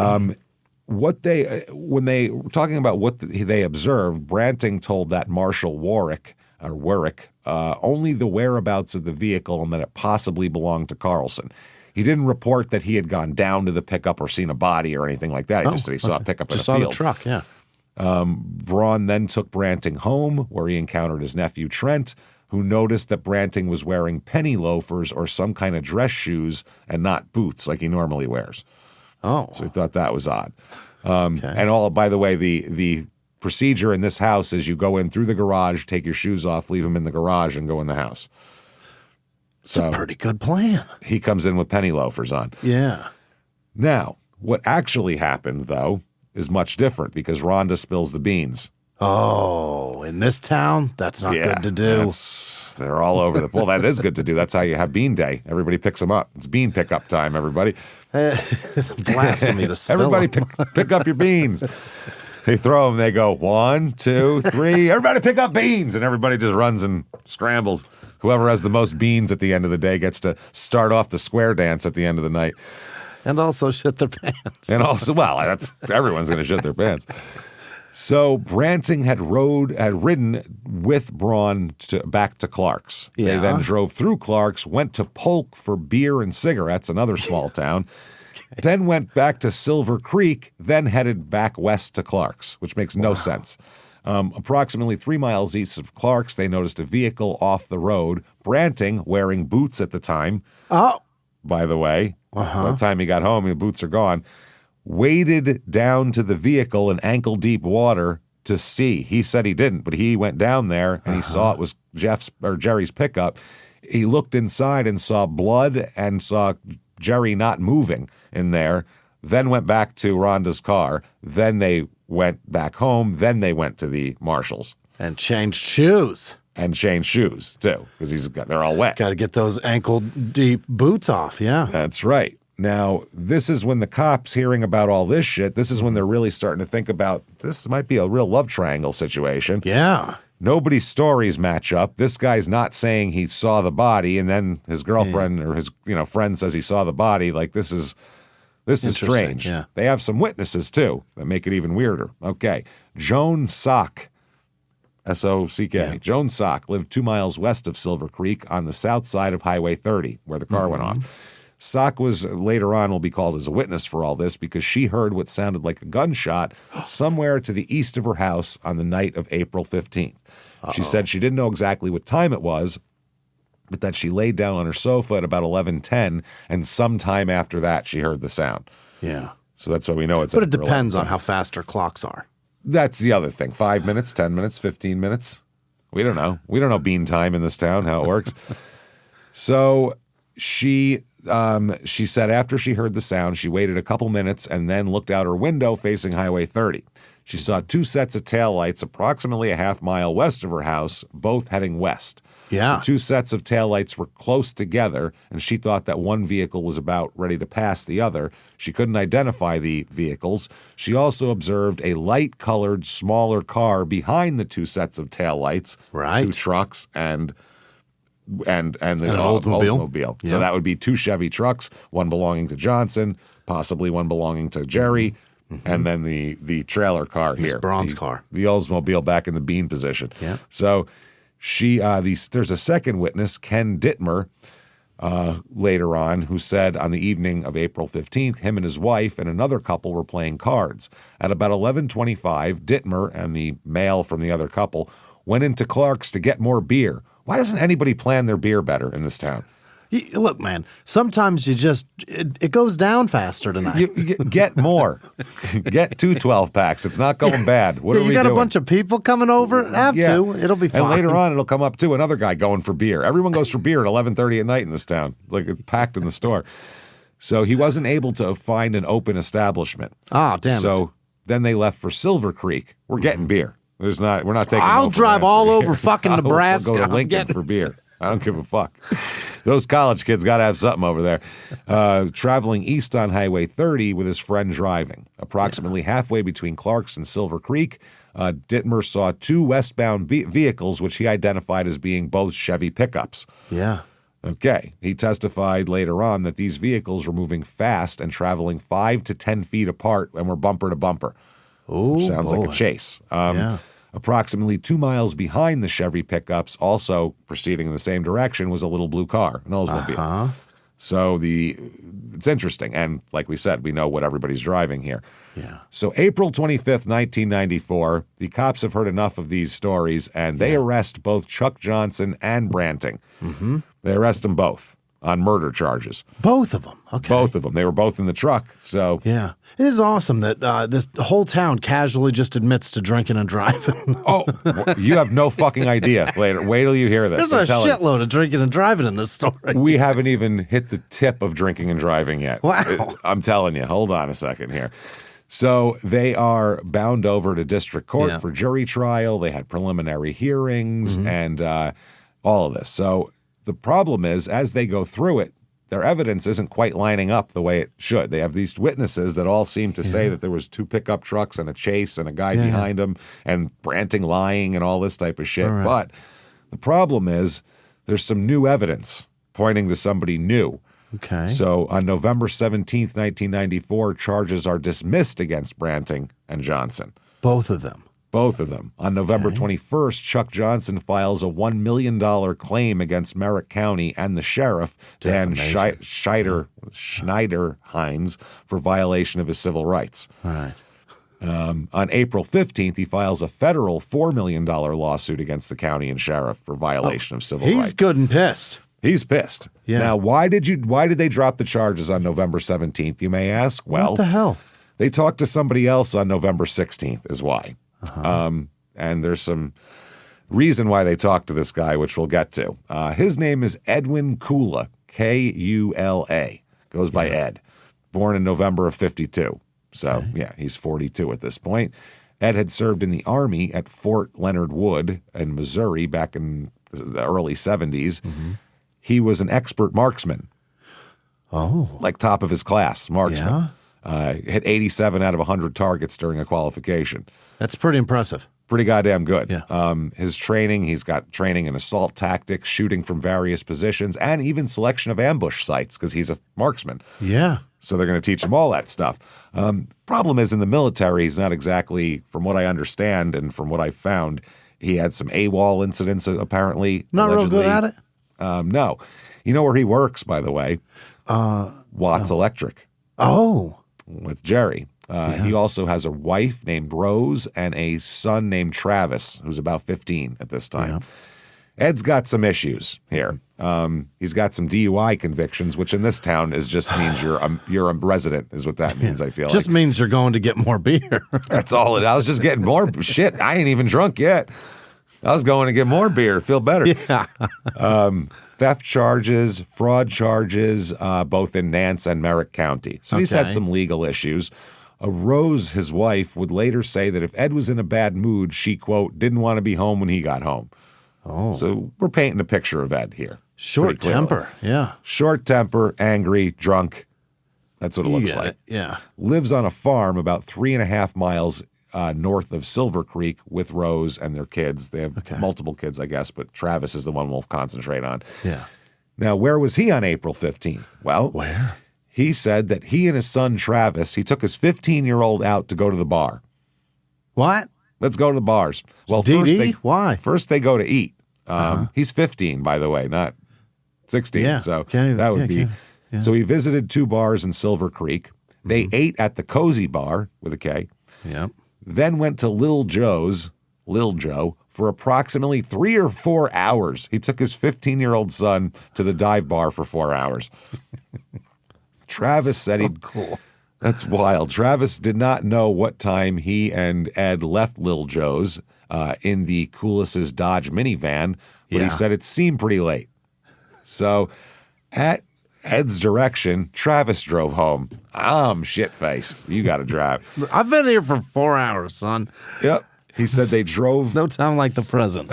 [SPEAKER 1] when they were talking about what they observed, Branting told that Marshal Warwick only the whereabouts of the vehicle and that it possibly belonged to Carlson. He didn't report that he had gone down to the pickup or seen a body or anything like that. He just said he saw a pickup in a field.
[SPEAKER 2] Just saw the truck, yeah.
[SPEAKER 1] Braun then took Branting home, where he encountered his nephew Trent, who noticed that Branting was wearing penny loafers or some kind of dress shoes and not boots like he normally wears.
[SPEAKER 2] Oh.
[SPEAKER 1] So he thought that was odd. And by the way, the procedure in this house is you go in through the garage, take your shoes off, leave them in the garage, and go in the house.
[SPEAKER 2] It's a pretty good plan.
[SPEAKER 1] He comes in with penny loafers on.
[SPEAKER 2] Yeah.
[SPEAKER 1] Now, what actually happened, though, is much different because Rhonda spills the beans.
[SPEAKER 2] Oh, in this town, that's not good to do.
[SPEAKER 1] They're all over the. Well, that is good to do. That's how you have Bean Day. Everybody picks them up. It's bean pickup time, everybody.
[SPEAKER 2] It's blasphemy to spill
[SPEAKER 1] Everybody
[SPEAKER 2] them.
[SPEAKER 1] pick up your beans. They throw them. They go 1, 2, 3. Everybody pick up beans, and everybody just runs and scrambles. Whoever has the most beans at the end of the day gets to start off the square dance at the end of the night.
[SPEAKER 2] And also shit their pants.
[SPEAKER 1] And also, well, everyone's going to shit their pants. So Branting had ridden with Braun back to Clark's.
[SPEAKER 2] Yeah.
[SPEAKER 1] They then drove through Clark's, went to Polk for beer and cigarettes, another small town, then went back to Silver Creek, then headed back west to Clark's, which makes no sense. Approximately 3 miles east of Clark's, they noticed a vehicle off the road. Branting, wearing boots at the time, by the way, by the time he got home, the boots are gone, waded down to the vehicle in ankle-deep water to see. He said he didn't, but he went down there and he saw it was Jerry's pickup. He looked inside and saw blood and saw Jerry not moving in there, then went back to Rhonda's car. Then they went back home. Then they went to the marshals.
[SPEAKER 2] And changed shoes.
[SPEAKER 1] And changed shoes, too, because they're all wet.
[SPEAKER 2] Got to get those ankle-deep boots off, yeah.
[SPEAKER 1] That's right. Now, this is when the cops hearing about all this shit, this is when they're really starting to think about this might be a real love triangle situation.
[SPEAKER 2] Yeah.
[SPEAKER 1] Nobody's stories match up. This guy's not saying he saw the body, and then his girlfriend or his friend says he saw the body. Like, this is strange.
[SPEAKER 2] Yeah.
[SPEAKER 1] They have some witnesses, too, that make it even weirder. Okay. Joan Sock, S-O-C-K.
[SPEAKER 2] Yeah.
[SPEAKER 1] Joan Sock lived 2 miles west of Silver Creek on the south side of Highway 30, where the car went off. Sock was later on will be called as a witness for all this because she heard what sounded like a gunshot somewhere to the east of her house on the night of April 15th. She said she didn't know exactly what time it was, but that she laid down on her sofa at about 11:10, and sometime after that she heard the sound.
[SPEAKER 2] Yeah.
[SPEAKER 1] So that's why we know it's.
[SPEAKER 2] But it depends on how fast our clocks are.
[SPEAKER 1] That's the other thing. 5 minutes, 10 minutes, 15 minutes. We don't know. We don't know bean time in this town, how it works. So she said after she heard the sound, she waited a couple minutes and then looked out her window facing Highway 30. She saw 2 sets of taillights approximately a half mile west of her house, both heading west.
[SPEAKER 2] Yeah.
[SPEAKER 1] The 2 sets of taillights were close together, and she thought that one vehicle was about ready to pass the other. She couldn't identify the vehicles. She also observed a light-colored, smaller car behind the 2 sets of taillights,
[SPEAKER 2] Right.
[SPEAKER 1] 2 trucks, and an
[SPEAKER 2] Oldsmobile.
[SPEAKER 1] So that would be 2 Chevy trucks, one belonging to Johnson, possibly one belonging to Jerry, and then the trailer car here.
[SPEAKER 2] Miss Braun's car.
[SPEAKER 1] The Oldsmobile back in the bean position.
[SPEAKER 2] Yeah.
[SPEAKER 1] So there's a second witness, Ken Dittmer, later on, who said on the evening of April 15th, him and his wife and another couple were playing cards. At about 11:25, Dittmer and the male from the other couple went into Clark's to get more beer. Why doesn't anybody plan their beer better in this town?
[SPEAKER 2] Look, man, sometimes it goes down faster tonight.
[SPEAKER 1] You get more. Get 2 12-packs. It's not going bad. What are we doing?
[SPEAKER 2] You got a bunch of people coming over? Have to. It'll be fine.
[SPEAKER 1] And later on, it'll come up, too, another guy going for beer. Everyone goes for beer at 11:30 at night in this town. Like, it's packed in the store. So he wasn't able to find an open establishment.
[SPEAKER 2] Oh, damn it.
[SPEAKER 1] So then they left for Silver Creek. We're getting beer. We're not taking
[SPEAKER 2] I'll
[SPEAKER 1] no for
[SPEAKER 2] drive
[SPEAKER 1] an
[SPEAKER 2] all
[SPEAKER 1] answer.
[SPEAKER 2] over fucking Nebraska.
[SPEAKER 1] I'll go to Lincoln for beer. I don't give a fuck. Those college kids got to have something over there. Traveling east on Highway 30 with his friend driving. Approximately halfway between Clark's and Silver Creek, Dittmer saw 2 westbound vehicles, which he identified as being both Chevy pickups.
[SPEAKER 2] Yeah.
[SPEAKER 1] Okay. He testified later on that these vehicles were moving fast and traveling 5 to 10 feet apart and were bumper to bumper.
[SPEAKER 2] Oh,
[SPEAKER 1] sounds like a chase.
[SPEAKER 2] Yeah.
[SPEAKER 1] Approximately 2 miles behind the Chevy pickups, also proceeding in the same direction, was a little blue car, an Oldsmobile. So it's interesting. And like we said, we know what everybody's driving here.
[SPEAKER 2] Yeah.
[SPEAKER 1] So April 25th, 1994, the cops have heard enough of these stories, and they arrest both Chuck Johnson and Branting. They arrest them both. on murder charges.
[SPEAKER 2] Both of them. Okay.
[SPEAKER 1] Both of them. They were both in the truck. So
[SPEAKER 2] yeah, it is awesome that this whole town casually just admits to drinking and driving.
[SPEAKER 1] Oh, you have no fucking idea. Later, wait till you hear this.
[SPEAKER 2] There's a shitload of drinking and driving in this story.
[SPEAKER 1] We haven't even hit the tip of drinking and driving yet.
[SPEAKER 2] Wow.
[SPEAKER 1] I'm telling you. Hold on a second here. So they are bound over to district court for jury trial. They had preliminary hearings and all of this. So the problem is, as they go through it, their evidence isn't quite lining up the way it should. They have these witnesses that all seem to say that there was 2 pickup trucks and a chase and a guy behind them and Branting lying and all this type of shit. Right. But the problem is there's some new evidence pointing to somebody new.
[SPEAKER 2] Okay.
[SPEAKER 1] So on November 17th, 1994, charges are dismissed against Branting and Johnson.
[SPEAKER 2] Both of them.
[SPEAKER 1] Both of them. On November 21st, Chuck Johnson files a $1 million claim against Merritt County and the sheriff, Dan Schneider Hines, for violation of his civil rights.
[SPEAKER 2] All right.
[SPEAKER 1] On April 15th, he files a federal $4 million lawsuit against the county and sheriff for violation of civil rights.
[SPEAKER 2] He's good and pissed.
[SPEAKER 1] He's pissed.
[SPEAKER 2] Yeah.
[SPEAKER 1] Now, why did they drop the charges on November 17th, you may ask? Well,
[SPEAKER 2] what the hell?
[SPEAKER 1] They talked to somebody else on November 16th is why. And there's some reason why they talked to this guy, which we'll get to. His name is Edwin Kula, Kula. Goes by Ed. Born in November of 52. So, he's 42 at this point. Ed had served in the Army at Fort Leonard Wood in Missouri back in the early 70s. He was an expert marksman.
[SPEAKER 2] Oh.
[SPEAKER 1] Like top of his class, marksman. Hit 87 out of 100 targets during a qualification.
[SPEAKER 2] That's pretty impressive.
[SPEAKER 1] Pretty goddamn good.
[SPEAKER 2] Yeah.
[SPEAKER 1] His training, he's got training in assault tactics, shooting from various positions, and even selection of ambush sites because he's a marksman.
[SPEAKER 2] Yeah.
[SPEAKER 1] So they're going to teach him all that stuff. Problem is in the military, he's not exactly, from what I understand and from what I found, he had some AWOL incidents apparently.
[SPEAKER 2] Not
[SPEAKER 1] allegedly.
[SPEAKER 2] real good at it?
[SPEAKER 1] No. You know where he works, by the way? Watts Electric.
[SPEAKER 2] Oh.
[SPEAKER 1] With Jerry. He also has a wife named Rose and a son named Travis, who's about 15 at this time. Ed's got some issues here. He's got some DUI convictions, which in this town just means you're a resident, is what that means. I feel
[SPEAKER 2] just means you're going to get more beer.
[SPEAKER 1] That's all it. I was just getting more shit. I ain't even drunk yet. I was going to get more beer, feel better.
[SPEAKER 2] Yeah.
[SPEAKER 1] Theft charges, fraud charges, both in Nance and Merritt County. So he's had some legal issues. Rose, his wife, would later say that if Ed was in a bad mood, she, quote, didn't want to be home when he got home. Oh. So we're painting a picture of Ed here.
[SPEAKER 2] Short temper, yeah.
[SPEAKER 1] Short temper, angry, drunk. That's what it looks like.
[SPEAKER 2] Yeah.
[SPEAKER 1] Lives on a farm about 3.5 miles north of Silver Creek with Rose and their kids. They have multiple kids, I guess, but Travis is the one we'll concentrate on.
[SPEAKER 2] Yeah.
[SPEAKER 1] Now, where was he on April 15th? Well,
[SPEAKER 2] where?
[SPEAKER 1] He said that he and his son Travis, he took his 15-year-old out to go to the bar.
[SPEAKER 2] What?
[SPEAKER 1] Let's go to the bars. Well,
[SPEAKER 2] Why?
[SPEAKER 1] First they go to eat. He's 15, by the way, not 16.
[SPEAKER 2] Yeah.
[SPEAKER 1] So that would be. Yeah. So he visited 2 bars in Silver Creek. They ate at the Cozy Bar with a K.
[SPEAKER 2] Yep.
[SPEAKER 1] Then went to Lil Joe, for approximately 3 or 4 hours. He took his 15-year-old son to the dive bar for 4 hours. Travis said
[SPEAKER 2] cool.
[SPEAKER 1] That's wild. Travis did not know what time he and Ed left Lil Joe's in the Kulas's Dodge minivan, but he said it seemed pretty late. So at Ed's direction, Travis drove home. I'm shit-faced. You got to drive.
[SPEAKER 2] I've been here for 4 hours, son.
[SPEAKER 1] Yep. He said they drove.
[SPEAKER 2] No time like the present.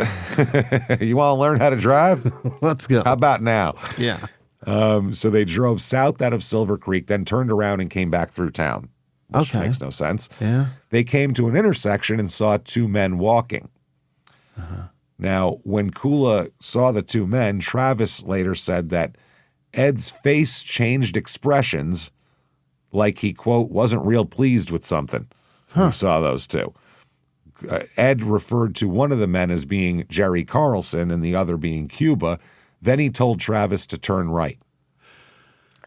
[SPEAKER 1] You want to learn how to drive?
[SPEAKER 2] Let's go.
[SPEAKER 1] How about now?
[SPEAKER 2] Yeah.
[SPEAKER 1] So they drove south out of Silver Creek, then turned around and came back through town, which makes no sense.
[SPEAKER 2] Yeah.
[SPEAKER 1] They came to an intersection and saw 2 men walking. Now, when Kula saw the 2 men, Travis later said that Ed's face changed expressions like he, quote, wasn't real pleased with something when he saw those 2. Ed referred to one of the men as being Jerry Carlson and the other being Cuba. Then he told Travis to turn right.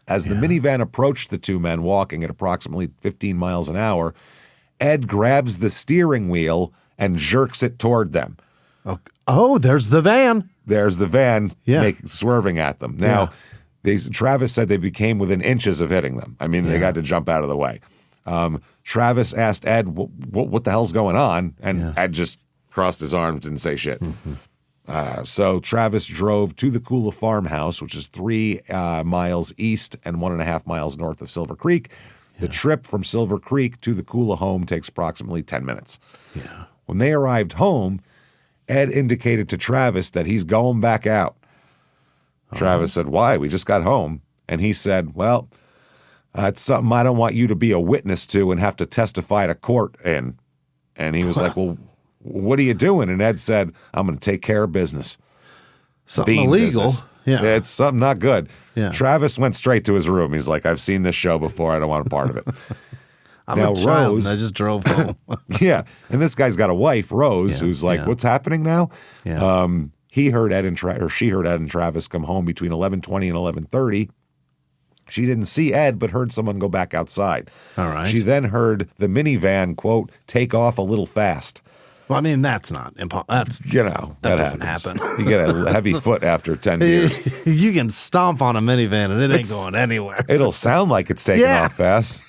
[SPEAKER 1] As the minivan approached the 2 men walking at approximately 15 miles an hour, Ed grabs the steering wheel and jerks it toward them.
[SPEAKER 2] Oh, there's the van.
[SPEAKER 1] There's the van swerving at them. Now, Travis said they became within inches of hitting them. I mean, they got to jump out of the way. Travis asked Ed, what the hell's going on? And Ed just crossed his arms, didn't say shit. So Travis drove to the Kula farmhouse, which is 3 miles east and 1.5 miles north of Silver Creek. The trip from Silver Creek to the Kula home takes approximately 10 minutes.
[SPEAKER 2] Yeah.
[SPEAKER 1] When they arrived home, Ed indicated to Travis that he's going back out. Travis said, why? We just got home. And he said, well, it's something I don't want you to be a witness to and have to testify to court in. And he was like, well, what are you doing? And Ed said, I'm going to take care of business.
[SPEAKER 2] Something illegal.
[SPEAKER 1] Business.
[SPEAKER 2] Yeah.
[SPEAKER 1] It's something not good.
[SPEAKER 2] Yeah.
[SPEAKER 1] Travis went straight to his room. He's like, I've seen this show before. I don't want a part of it.
[SPEAKER 2] I'm a child, and I just drove home.
[SPEAKER 1] Yeah. And this guy's got a wife, Rose, who's like, what's happening now?
[SPEAKER 2] Yeah.
[SPEAKER 1] He heard Ed and she heard Ed and Travis come home between 11:20 and 11:30. She didn't see Ed, but heard someone go back outside.
[SPEAKER 2] All right.
[SPEAKER 1] She then heard the minivan, quote, take off a little fast.
[SPEAKER 2] Well, I mean, that's not impossible. That's,
[SPEAKER 1] that
[SPEAKER 2] doesn't
[SPEAKER 1] happens.
[SPEAKER 2] happen.
[SPEAKER 1] You get a heavy foot after 10 years.
[SPEAKER 2] You can stomp on a minivan and it ain't going anywhere.
[SPEAKER 1] It'll sound like it's taking off fast.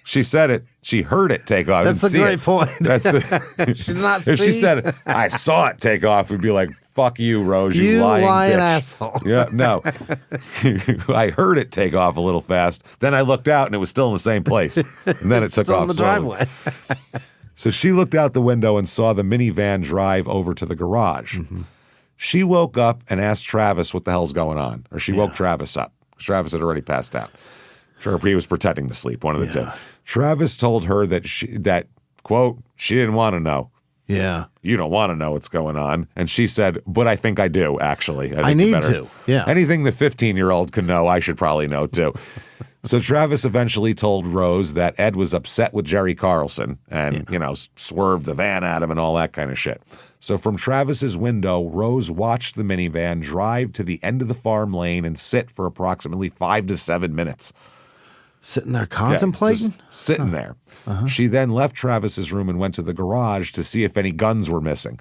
[SPEAKER 1] She said it. She heard it take off.
[SPEAKER 2] That's a great point.
[SPEAKER 1] That's She's
[SPEAKER 2] not
[SPEAKER 1] if she said, I saw it take off, we'd be like, fuck you, Rose, you lying bitch.
[SPEAKER 2] Asshole.
[SPEAKER 1] Yeah, no. I heard it take off a little fast. Then I looked out and it was still in the same place. And then it took off
[SPEAKER 2] in the
[SPEAKER 1] slowly.
[SPEAKER 2] driveway.
[SPEAKER 1] So she looked out the window and saw the minivan drive over to the garage.
[SPEAKER 2] Mm-hmm.
[SPEAKER 1] She woke up and asked Travis what the hell's going on. Or she woke Travis up. Travis had already passed out. Sure, he was pretending to sleep, one of the two. Travis told her that, quote, she didn't want to know.
[SPEAKER 2] Yeah.
[SPEAKER 1] You don't want to know what's going on. And she said, but I think I do, actually.
[SPEAKER 2] I need to. Yeah.
[SPEAKER 1] Anything the 15-year-old can know, I should probably know, too. So Travis eventually told Rose that Ed was upset with Jerry Carlson and, swerved the van at him and all that kind of shit. So from Travis's window, Rose watched the minivan drive to the end of the farm lane and sit for approximately 5 to 7 minutes.
[SPEAKER 2] Sitting there contemplating?
[SPEAKER 1] Just sitting there. She then left Travis's room and went to the garage to see if any guns were missing.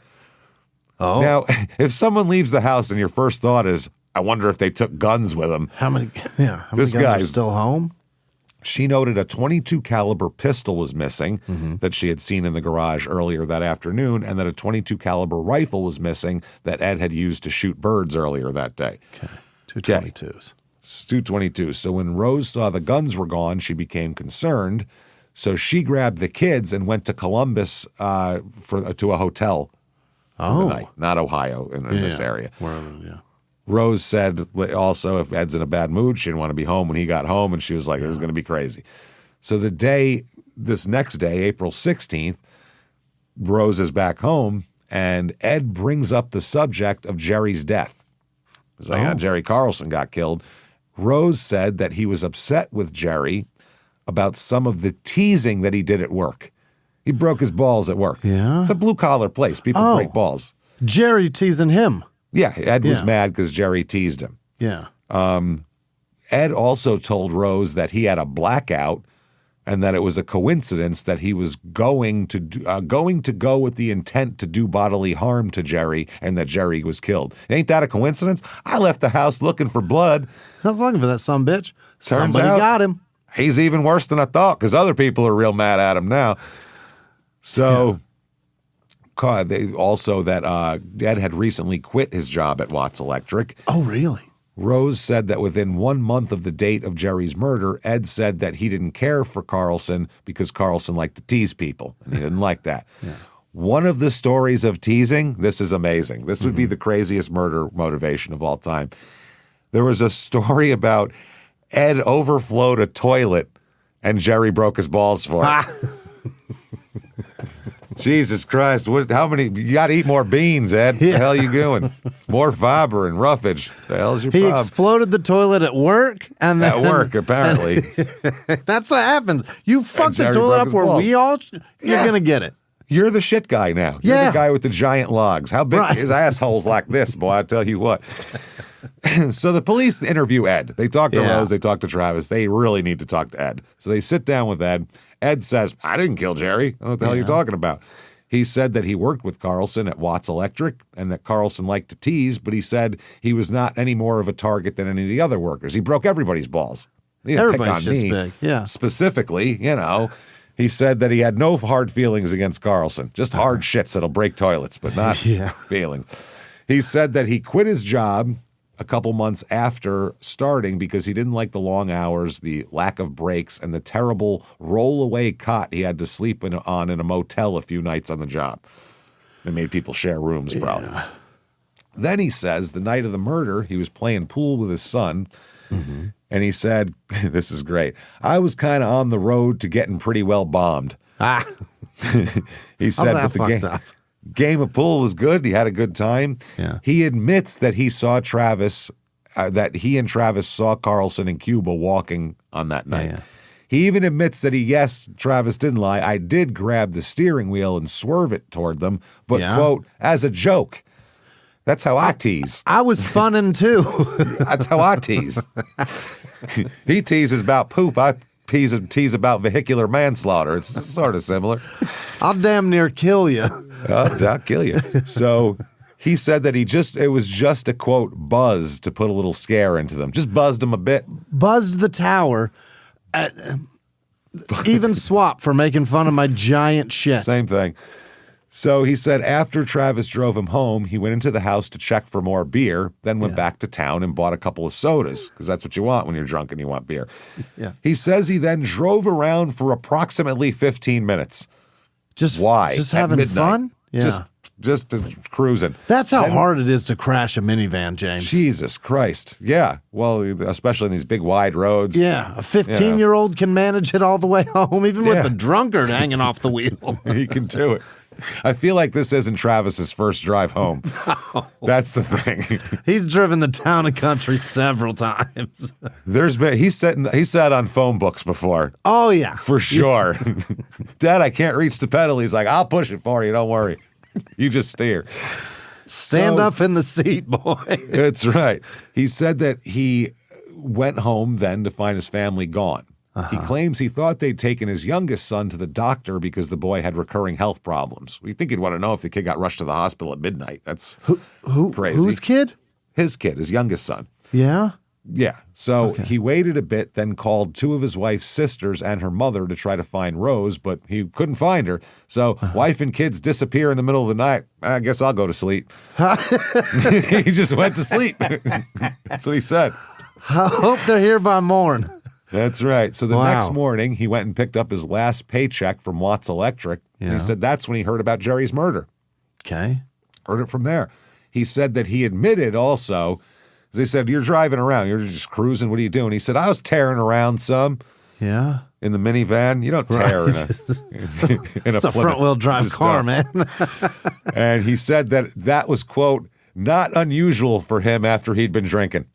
[SPEAKER 2] Oh.
[SPEAKER 1] Now, if someone leaves the house and your first thought is, I wonder if they took guns with them.
[SPEAKER 2] How many guns are still home?
[SPEAKER 1] She noted a .22 caliber pistol was missing that she had seen in the garage earlier that afternoon, and that a .22 caliber rifle was missing that Ed had used to shoot birds earlier that day.
[SPEAKER 2] Okay, 222s.
[SPEAKER 1] 222. So when Rose saw the guns were gone, she became concerned. So she grabbed the kids and went to Columbus to a hotel for the night, not Ohio in this area. Rose said also if Ed's in a bad mood, she didn't want to be home when he got home, and she was like, this is going to be crazy. So this next day, April 16th, Rose is back home, and Ed brings up the subject of Jerry's death. It's like, Jerry Carlson got killed. Rose said that he was upset with Jerry about some of the teasing that he did at work. He broke his balls at work.
[SPEAKER 2] Yeah?
[SPEAKER 1] It's a blue-collar place. People break balls.
[SPEAKER 2] Jerry teasing him.
[SPEAKER 1] Yeah, Ed was mad because Jerry teased him.
[SPEAKER 2] Yeah.
[SPEAKER 1] Ed also told Rose that he had a blackout and that it was a coincidence that he was going to go with the intent to do bodily harm to Jerry and that Jerry was killed. Ain't that a coincidence? I left the house looking for blood.
[SPEAKER 2] I was looking for that sumbitch. Somebody
[SPEAKER 1] out,
[SPEAKER 2] got him.
[SPEAKER 1] He's even worse than I thought because other people are real mad at him now. So they also that Ed had recently quit his job at Watts Electric.
[SPEAKER 2] Oh, really?
[SPEAKER 1] Rose said that within 1 month of the date of Jerry's murder, Ed said that he didn't care for Carlson because Carlson liked to tease people, and he didn't like that. One of the stories of teasing, this is amazing. This would be the craziest murder motivation of all time. There was a story about Ed overflowed a toilet, and Jerry broke his balls for it. Jesus Christ! How many? You got to eat more beans, Ed. The hell you doing? More fiber and roughage. The hell's your problem?
[SPEAKER 2] He exploded the toilet at work, and then,
[SPEAKER 1] at work apparently.
[SPEAKER 2] That's what happens. You fucked the toilet up where we all. You're gonna get it.
[SPEAKER 1] You're the shit guy now. You're the guy with the giant logs. How big his asshole's like this, boy? I tell you what. So the police interview Ed. They talk to Rose. They talk to Travis. They really need to talk to Ed. So they sit down with Ed. Ed says, I didn't kill Jerry. I don't know what the hell you're talking about. He said that he worked with Carlson at Watts Electric and that Carlson liked to tease, but he said he was not any more of a target than any of the other workers. He broke everybody's balls. He didn't pick on me
[SPEAKER 2] big. Yeah.
[SPEAKER 1] specifically, He said that he had no hard feelings against Carlson, just hard shits that'll break toilets, but not feelings. He said that he quit his job a couple months after starting because he didn't like the long hours, the lack of breaks, and the terrible roll-away cot he had to sleep on in a motel a few nights on the job. It made people share rooms, probably. Yeah. Then he says the night of the murder, he was playing pool with his son, and he said, this is great, I was kind of on the road to getting pretty well bombed. He said that the game of pool was good. He had a good time.
[SPEAKER 2] Yeah.
[SPEAKER 1] He admits that he saw Travis, that he and Travis saw Carlson in Cuba walking on that night. Yeah. He even admits that yes, Travis didn't lie. I did grab the steering wheel and swerve it toward them, but, quote, as a joke. That's how I tease.
[SPEAKER 2] I was funning too.
[SPEAKER 1] That's how I tease. He teases about poop. I tease about vehicular manslaughter. It's sort of similar.
[SPEAKER 2] I'll damn near kill you.
[SPEAKER 1] I'll kill you. So he said that it was just a, quote, buzz to put a little scare into them. Just buzzed them a bit.
[SPEAKER 2] Buzzed the tower. Even swap for making fun of my giant shit.
[SPEAKER 1] Same thing. So he said after Travis drove him home, he went into the house to check for more beer, then went back to town and bought a couple of sodas, because that's what you want when you're drunk and you want beer.
[SPEAKER 2] Yeah.
[SPEAKER 1] He says he then drove around for approximately 15 minutes.
[SPEAKER 2] Why? Just having fun?
[SPEAKER 1] Yeah. Just cruising.
[SPEAKER 2] That's how hard it is to crash a minivan, James.
[SPEAKER 1] Jesus Christ. Yeah. Well, especially in these big wide roads.
[SPEAKER 2] Yeah. A 15-year-old can manage it all the way home, even with a drunkard hanging off the wheel.
[SPEAKER 1] He can do it. I feel like this isn't Travis's first drive home. No. That's the thing.
[SPEAKER 2] He's driven the town and country several times.
[SPEAKER 1] He's sat on phone books before.
[SPEAKER 2] Oh, yeah.
[SPEAKER 1] For sure. Dad, I can't reach the pedal. He's like, I'll push it for you. Don't worry. You just steer.
[SPEAKER 2] Stand up in the seat, boy.
[SPEAKER 1] That's right. He said that he went home then to find his family gone. He claims he thought they'd taken his youngest son to the doctor because the boy had recurring health problems. We think he'd want to know if the kid got rushed to the hospital at midnight. That's crazy.
[SPEAKER 2] Whose kid?
[SPEAKER 1] His kid, his youngest son.
[SPEAKER 2] Yeah?
[SPEAKER 1] Yeah. So he waited a bit, then called two of his wife's sisters and her mother to try to find Rose, but he couldn't find her. So wife and kids disappear in the middle of the night. I guess I'll go to sleep. He just went to sleep. That's what he said.
[SPEAKER 2] I hope they're here by morn.
[SPEAKER 1] That's right. So the next morning, he went and picked up his last paycheck from Watts Electric. And he said that's when he heard about Jerry's murder.
[SPEAKER 2] Okay.
[SPEAKER 1] Heard it from there. He said that he admitted also, they said, you're driving around, you're just cruising, what are you doing? He said, I was tearing around some.
[SPEAKER 2] Yeah.
[SPEAKER 1] In the minivan. You don't tear in
[SPEAKER 2] it's a front-wheel drive car, man.
[SPEAKER 1] And he said that was, quote, not unusual for him after he'd been drinking.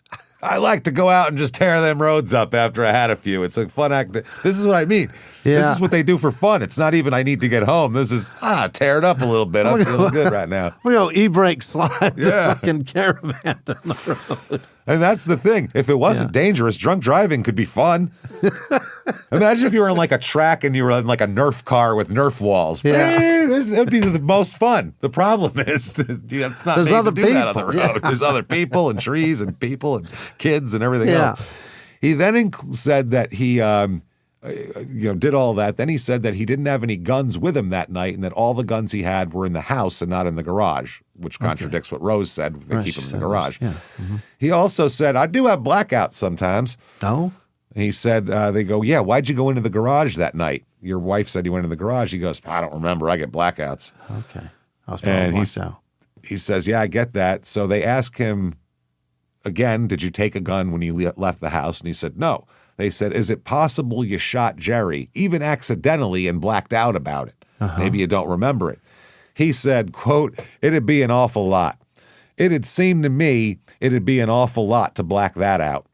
[SPEAKER 1] I like to go out and just tear them roads up after I had a few. It's a fun act. This is what I mean. Yeah. This is what they do for fun. It's not even I need to get home. This is, tear it up a little bit. I'm feeling good right now.
[SPEAKER 2] We go e-brake slide the fucking caravan down the road.
[SPEAKER 1] And that's the thing. If it wasn't dangerous, drunk driving could be fun. Imagine if you were in like a track and you were in like a Nerf car with Nerf walls. Yeah. It would be the most fun. The problem is it's not
[SPEAKER 2] There's other people.
[SPEAKER 1] That on the road. Yeah. There's other people and trees and people and kids and everything else. He then said that he did all that. Then he said that he didn't have any guns with him that night and that all the guns he had were in the house and not in the garage, which contradicts what Rose said. They keep them in the garage.
[SPEAKER 2] Yeah. Mm-hmm.
[SPEAKER 1] He also said, I do have blackouts sometimes.
[SPEAKER 2] Oh?
[SPEAKER 1] He said, they go, yeah, why'd you go into the garage that night? Your wife said you went in the garage. He goes, I don't remember. I get blackouts.
[SPEAKER 2] Okay. I was probably blacked out.
[SPEAKER 1] He says, yeah, I get that. So they ask him again, did you take a gun when you left the house? And he said, no. They said, is it possible you shot Jerry, even accidentally, and blacked out about it? Maybe you don't remember it. He said, quote, it'd be an awful lot. It'd seem to me it'd be an awful lot to black that out.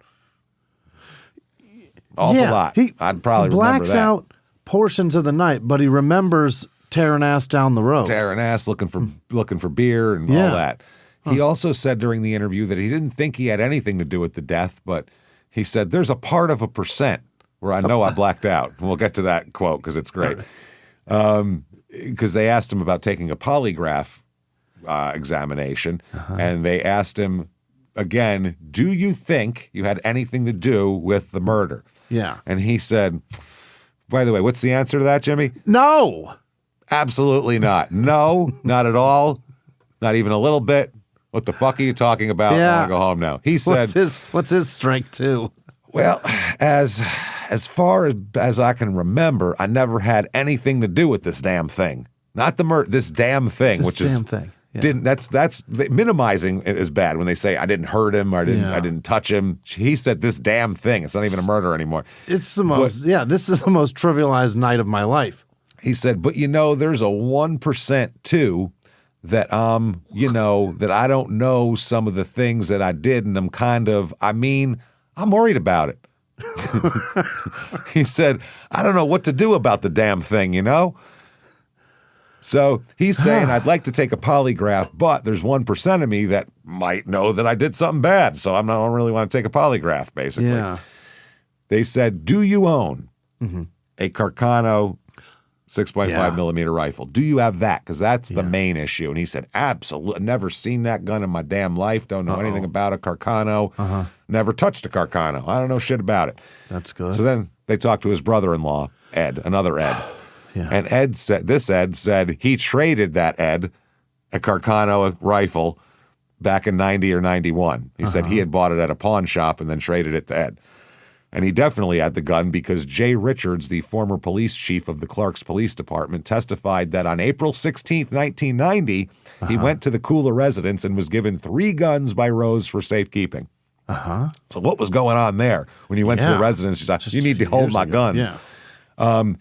[SPEAKER 1] Awful lot. I'd probably remember that. He
[SPEAKER 2] blacks out portions of the night, but he remembers tearing ass down the road.
[SPEAKER 1] Tearing ass, looking for beer and all that. He also said during the interview that he didn't think he had anything to do with the death, but he said, there's a part of a % where I know I blacked out. We'll get to that quote because it's great. because they asked him about taking a polygraph examination, and they asked him again, do you think you had anything to do with the murder?
[SPEAKER 2] Yeah.
[SPEAKER 1] And he said, by the way, what's the answer to that, Jimmy?
[SPEAKER 2] No.
[SPEAKER 1] Absolutely not. No, not at all. Not even a little bit. What the fuck are you talking about?
[SPEAKER 2] Yeah.
[SPEAKER 1] I want to go home now. He said,
[SPEAKER 2] what's his strength too?
[SPEAKER 1] well, as far as I can remember, I never had anything to do with this damn thing. Not the murder, this damn thing,
[SPEAKER 2] Thing. Yeah.
[SPEAKER 1] Didn't that's minimizing it is bad when they say I didn't hurt him or I didn't touch him. He said this damn thing. It's not even a murder annianymore.
[SPEAKER 2] It's the most this is the most trivialized night of my life.
[SPEAKER 1] He said, but there's a 1% too that that I don't know some of the things that I did, and I'm worried about it. He said, I don't know what to do about the damn thing, So he's saying, I'd like to take a polygraph, but there's 1% of me that might know that I did something bad, so I don't really want to take a polygraph, basically.
[SPEAKER 2] Yeah.
[SPEAKER 1] They said, do you own a Carcano 6.5 millimeter rifle? Do you have that? Because that's the main issue. And he said, absolutely. Never seen that gun in my damn life. Don't know anything about a Carcano. Never touched a Carcano. I don't know shit about it.
[SPEAKER 2] That's good.
[SPEAKER 1] So then they talked to his brother-in-law, Ed, another Ed.
[SPEAKER 2] Yeah.
[SPEAKER 1] And Ed said he traded that Ed a Carcano rifle back in 90 or 91. He said he had bought it at a pawn shop and then traded it to Ed. And he definitely had the gun because Jay Richards, the former police chief of the Clarks Police Department, testified that on April 16th, 1990, he went to the Kula residence and was given 3 guns by Rose for safekeeping. So what was going on there? When you went to the residence, you said, you need to hold my guns.
[SPEAKER 2] Yeah.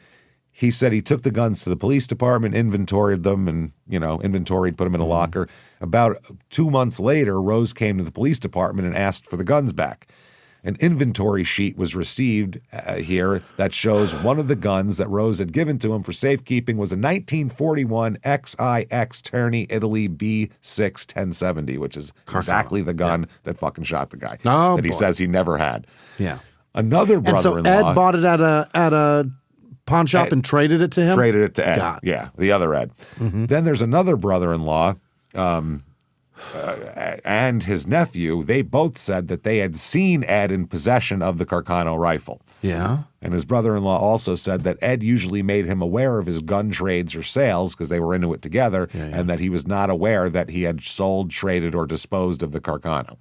[SPEAKER 1] He said he took the guns to the police department, inventoried them, and, put them in a locker. About 2 months later, Rose came to the police department and asked for the guns back. An inventory sheet was received here that shows one of the guns that Rose had given to him for safekeeping was a 1941 XIX Terney Italy B6 1070, which is exactly the gun that fucking shot the guy that he says he never had.
[SPEAKER 2] Yeah.
[SPEAKER 1] Another brother-in-law.
[SPEAKER 2] And so Ed bought it at a pawn shop and traded it to him?
[SPEAKER 1] Traded it to Ed. Yeah, the other Ed. Then there's another brother-in-law and his nephew. They both said that they had seen Ed in possession of the Carcano rifle.
[SPEAKER 2] Yeah.
[SPEAKER 1] And his brother-in-law also said that Ed usually made him aware of his gun trades or sales because they were into it together, and that he was not aware that he had sold, traded, or disposed of the Carcano.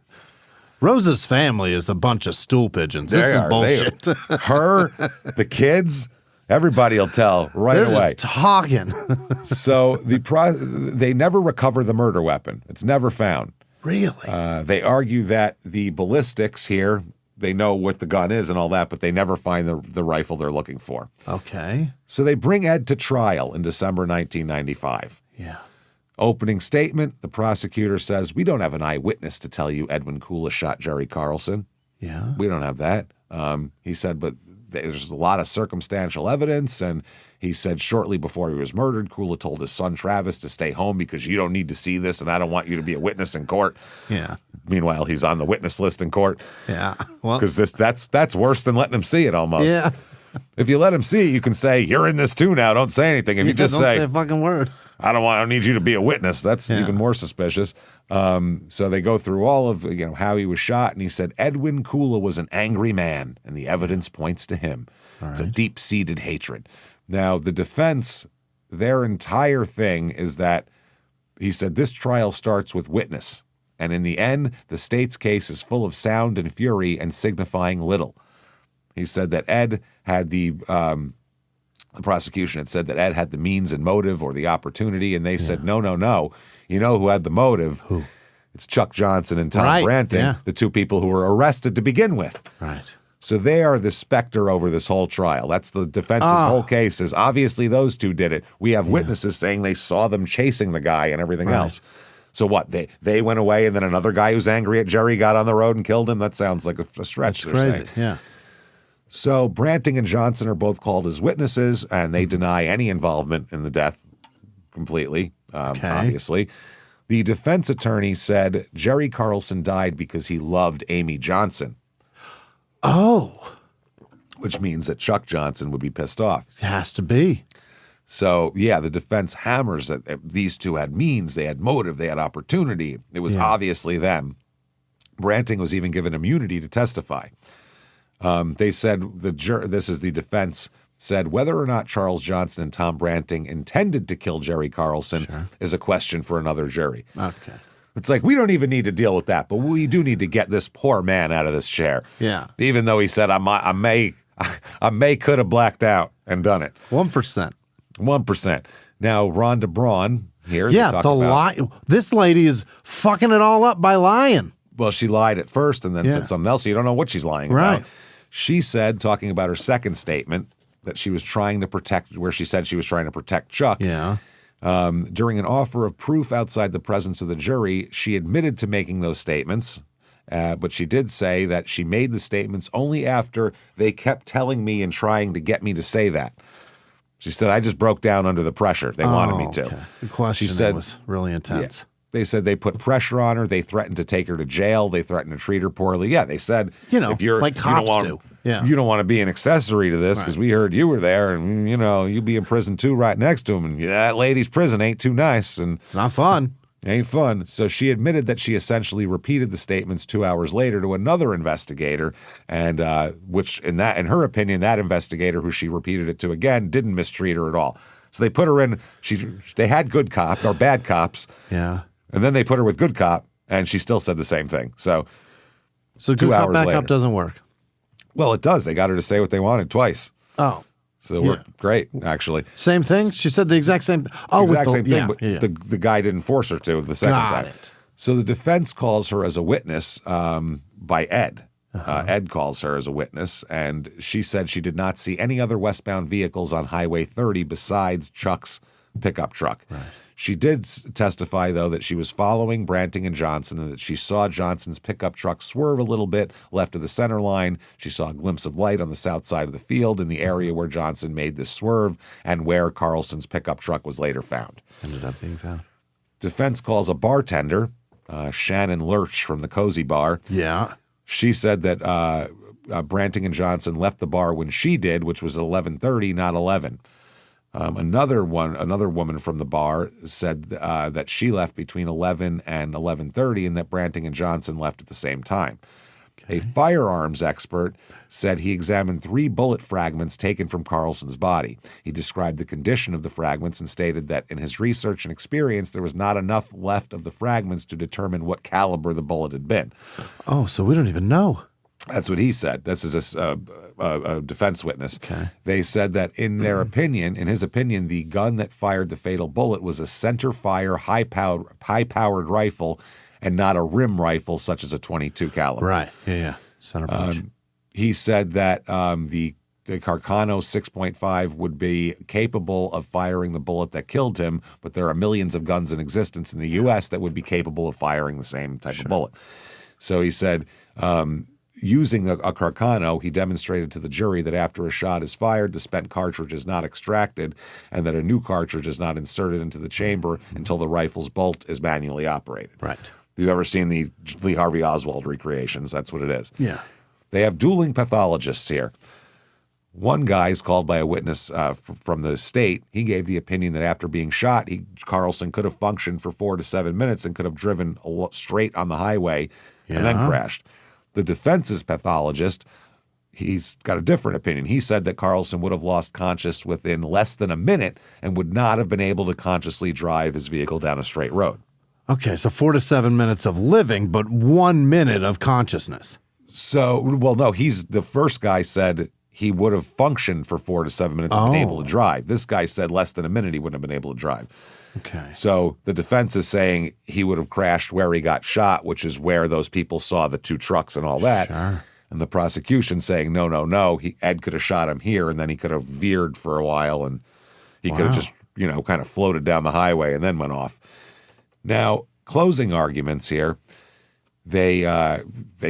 [SPEAKER 2] Rose's family is a bunch of stool pigeons. This is bullshit.
[SPEAKER 1] Her, the kids, everybody will tell right away.
[SPEAKER 2] They're just talking.
[SPEAKER 1] So they never recover the murder weapon. It's never found.
[SPEAKER 2] Really?
[SPEAKER 1] They argue that the ballistics here, they know what the gun is and all that, but they never find the rifle they're looking for.
[SPEAKER 2] Okay.
[SPEAKER 1] So they bring Ed to trial in December 1995.
[SPEAKER 2] Yeah.
[SPEAKER 1] Opening statement, the prosecutor says, we don't have an eyewitness to tell you Edwin Kula shot Jerry Carlson.
[SPEAKER 2] Yeah.
[SPEAKER 1] We don't have that. He said, but there's a lot of circumstantial evidence, and he said shortly before he was murdered, Kula told his son Travis to stay home because you don't need to see this, and I don't want you to be a witness in court.
[SPEAKER 2] Yeah.
[SPEAKER 1] Meanwhile, he's on the witness list in court.
[SPEAKER 2] Yeah. Well,
[SPEAKER 1] because that's worse than letting him see it almost.
[SPEAKER 2] Yeah.
[SPEAKER 1] If you let him see it, you can say you're in this too now. Don't say anything. If you just
[SPEAKER 2] don't say a fucking word.
[SPEAKER 1] I don't need you to be a witness. That's even more suspicious. So they go through all of how he was shot, and he said Edwin Kula was an angry man, and the evidence points to him. It's a deep-seated hatred. Now, the defense, their entire thing is that he said this trial starts with witness, and in the end, the state's case is full of sound and fury and signifying little. He said that Ed had the prosecution had said that Ed had the means and motive or the opportunity, and they said, no. You know who had the motive? Who? It's Chuck Johnson and Tom Branting, the two people who were arrested to begin with.
[SPEAKER 2] Right.
[SPEAKER 1] So they are the specter over this whole trial. That's the defense's whole case is obviously those two did it. We have witnesses saying they saw them chasing the guy and everything else. So what? They went away, and then another guy who's angry at Jerry got on the road and killed him? That sounds like a stretch.
[SPEAKER 2] That's crazy. Yeah.
[SPEAKER 1] So Branting and Johnson are both called as witnesses, and they deny any involvement in the death completely, obviously. The defense attorney said Jerry Carlson died because he loved Amy Johnson.
[SPEAKER 2] Oh.
[SPEAKER 1] Which means that Chuck Johnson would be pissed off.
[SPEAKER 2] It has to be.
[SPEAKER 1] So, yeah, the defense hammers that these two had means, they had motive, they had opportunity. It was obviously them. Branting was even given immunity to testify. They said, this is the defense, said whether or not Charles Johnson and Tom Branting intended to kill Jerry Carlson is a question for another jury.
[SPEAKER 2] Okay.
[SPEAKER 1] It's like, we don't even need to deal with that, but we do need to get this poor man out of this chair.
[SPEAKER 2] Yeah.
[SPEAKER 1] Even though he said, I may could have blacked out and done it.
[SPEAKER 2] 1%.
[SPEAKER 1] 1%. Now, Rhonda Braun here.
[SPEAKER 2] Yeah, this lady is fucking it all up by lying.
[SPEAKER 1] Well, she lied at first and then said something else, so you don't know what she's lying about. She said, talking about her second statement, that she was trying to protect, where she said she was trying to protect Chuck.
[SPEAKER 2] Yeah.
[SPEAKER 1] During an offer of proof outside the presence of the jury, she admitted to making those statements, but she did say that she made the statements only after they kept telling me and trying to get me to say that. She said, I just broke down under the pressure. They wanted me to.
[SPEAKER 2] Okay. The question was really intense.
[SPEAKER 1] Yeah. They said they put pressure on her. They threatened to take her to jail. They threatened to treat her poorly. Yeah, they said, if you're
[SPEAKER 2] like cops do.
[SPEAKER 1] Yeah. You don't want to be an accessory to this because we heard you were there and, you'd be in prison too right next to him. And that lady's prison ain't too nice. And
[SPEAKER 2] it's not fun.
[SPEAKER 1] Ain't fun. So she admitted that she essentially repeated the statements 2 hours later to another investigator, and which, in her opinion, that investigator who she repeated it to again didn't mistreat her at all. So they put her in. They had good cop or bad cops.
[SPEAKER 2] Yeah.
[SPEAKER 1] And then they put her with good cop, and she still said the same thing. So
[SPEAKER 2] good cop, bad cop doesn't work.
[SPEAKER 1] Well, it does. They got her to say what they wanted twice.
[SPEAKER 2] Oh.
[SPEAKER 1] So it worked great, actually.
[SPEAKER 2] Same thing? She said the exact same
[SPEAKER 1] same thing, but the guy didn't force her to the second time.
[SPEAKER 2] Got it.
[SPEAKER 1] So the defense calls her as a witness by Ed. Ed calls her as a witness, and she said she did not see any other westbound vehicles on Highway 30 besides Chuck's pickup truck.
[SPEAKER 2] Right.
[SPEAKER 1] She did testify, though, that she was following Branting and Johnson and that she saw Johnson's pickup truck swerve a little bit left of the center line. She saw a glimpse of light on the south side of the field in the area where Johnson made this swerve and where Carlson's pickup truck was later found.
[SPEAKER 2] Ended up being found.
[SPEAKER 1] Defense calls a bartender, Shannon Lurch from the Cozy Bar.
[SPEAKER 2] Yeah.
[SPEAKER 1] She said that Branting and Johnson left the bar when she did, which was 11:30, not 11. Another woman from the bar said that she left between 11 and 11:30 and that Branting and Johnson left at the same time. Okay. A firearms expert said he examined 3 bullet fragments taken from Carlson's body. He described the condition of the fragments and stated that in his research and experience, there was not enough left of the fragments to determine what caliber the bullet had been.
[SPEAKER 2] Oh, so we don't even know.
[SPEAKER 1] That's what he said. This is a defense witness.
[SPEAKER 2] Okay.
[SPEAKER 1] They said that in his opinion, the gun that fired the fatal bullet was a center-fire, high-powered rifle and not a rim rifle such as a .22 caliber.
[SPEAKER 2] Right. Yeah. Center punch.
[SPEAKER 1] He said that the Carcano 6.5 would be capable of firing the bullet that killed him, but there are millions of guns in existence in the U.S. that would be capable of firing the same type of bullet. So he said, using a Carcano, he demonstrated to the jury that after a shot is fired, the spent cartridge is not extracted and that a new cartridge is not inserted into the chamber until the rifle's bolt is manually operated.
[SPEAKER 2] Right.
[SPEAKER 1] You've ever seen the Lee Harvey Oswald recreations? That's what it is.
[SPEAKER 2] Yeah.
[SPEAKER 1] They have dueling pathologists here. One guy is called by a witness from the state. He gave the opinion that after being shot, Carlson could have functioned for 4 to 7 minutes and could have driven straight on the highway and then crashed. The defense's pathologist, he's got a different opinion. He said that Carlson would have lost conscious within less than a minute and would not have been able to consciously drive his vehicle down a straight road.
[SPEAKER 2] Okay, so 4 to 7 minutes of living, but 1 minute of consciousness.
[SPEAKER 1] So, well, no, the first guy said he would have functioned for 4 to 7 minutes and been able to drive. This guy said less than a minute he wouldn't have been able to drive.
[SPEAKER 2] Okay.
[SPEAKER 1] So the defense is saying he would have crashed where he got shot, which is where those people saw the 2 trucks and all that.
[SPEAKER 2] Sure.
[SPEAKER 1] And the prosecution saying, no, Ed could have shot him here, and then he could have veered for a while, and he could have just, kind of floated down the highway and then went off. Now, closing arguments here, they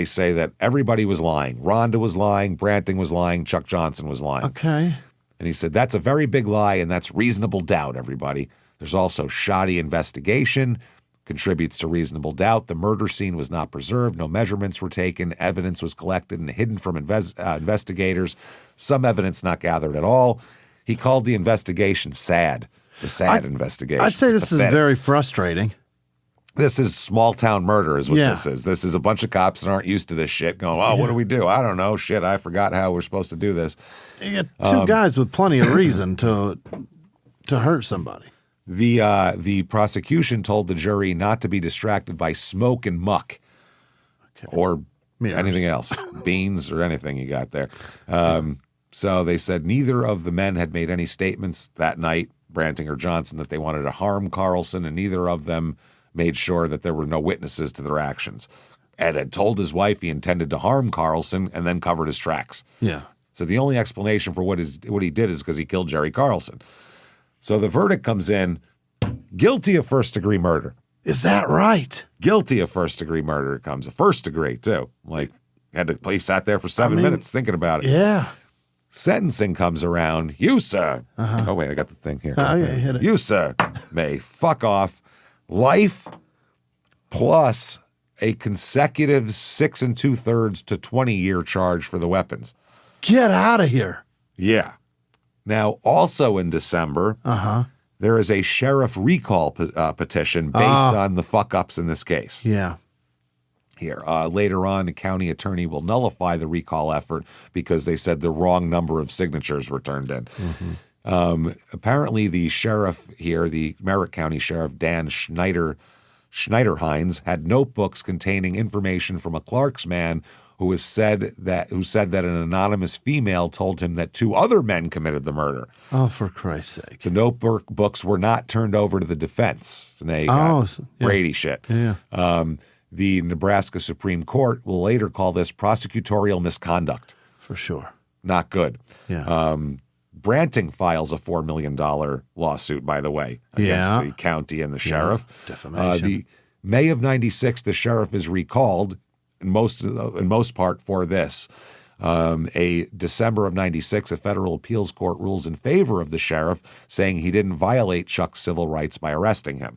[SPEAKER 1] say that everybody was lying. Rhonda was lying, Branting was lying, Chuck Johnson was lying.
[SPEAKER 2] Okay.
[SPEAKER 1] And he said, that's a very big lie, and that's reasonable doubt, everybody. There's also shoddy investigation, contributes to reasonable doubt. The murder scene was not preserved. No measurements were taken. Evidence was collected and hidden from investigators. Some evidence not gathered at all. He called the investigation sad. It's a sad investigation.
[SPEAKER 2] I'd say
[SPEAKER 1] It's
[SPEAKER 2] this is
[SPEAKER 1] pathetic.
[SPEAKER 2] very frustrating.
[SPEAKER 1] This is small town murder is what
[SPEAKER 2] Yeah.
[SPEAKER 1] this is. This is a bunch of cops that aren't used to this shit going, oh, what do we do? I don't know. Shit, I forgot how we're supposed to do this.
[SPEAKER 2] You got two guys with plenty of reason to hurt somebody.
[SPEAKER 1] The prosecution told the jury not to be distracted by smoke and muck or
[SPEAKER 2] Mirrors.
[SPEAKER 1] anything else, beans or anything you got there. So they said neither of the men had made any statements that night, Branting or Johnson, that they wanted to harm Carlson, and neither of them made sure that there were no witnesses to their actions. Ed had told his wife he intended to harm Carlson and then covered his tracks.
[SPEAKER 2] Yeah.
[SPEAKER 1] So the only explanation for what he did is because he killed Jerry Carlson. So the verdict comes in, guilty of first-degree murder.
[SPEAKER 2] Is that right?
[SPEAKER 1] Guilty of first-degree murder. It comes a first degree too. Like he sat there for 7 minutes thinking about it.
[SPEAKER 2] Yeah.
[SPEAKER 1] Sentencing comes around. You, sir. Oh, wait, I got the thing here.
[SPEAKER 2] Oh, yeah, hit it.
[SPEAKER 1] You, sir, may fuck off life plus a consecutive 6 2/3 to 20-year charge for the weapons.
[SPEAKER 2] Get out of here.
[SPEAKER 1] Yeah. Now, also in December, there is a sheriff recall petition based on the fuck-ups in this case.
[SPEAKER 2] Yeah.
[SPEAKER 1] Here. Later on, the county attorney will nullify the recall effort because they said the wrong number of signatures were turned in. Apparently, the sheriff here, the Merritt County Sheriff Dan Schneiderhines, had notebooks containing information from a Clark's man who said that an anonymous female told him that 2 other men committed the murder.
[SPEAKER 2] Oh, for Christ's sake.
[SPEAKER 1] The notebooks were not turned over to the defense. And they Brady shit.
[SPEAKER 2] Yeah.
[SPEAKER 1] The Nebraska Supreme Court will later call this prosecutorial misconduct.
[SPEAKER 2] For sure.
[SPEAKER 1] Not good.
[SPEAKER 2] Yeah.
[SPEAKER 1] Branting files a $4 million lawsuit, by the way, against the county and the sheriff.
[SPEAKER 2] Defamation.
[SPEAKER 1] The May of '96, the sheriff is recalled in most part for this. A December of '96, a federal appeals court rules in favor of the sheriff, saying he didn't violate Chuck's civil rights by arresting him.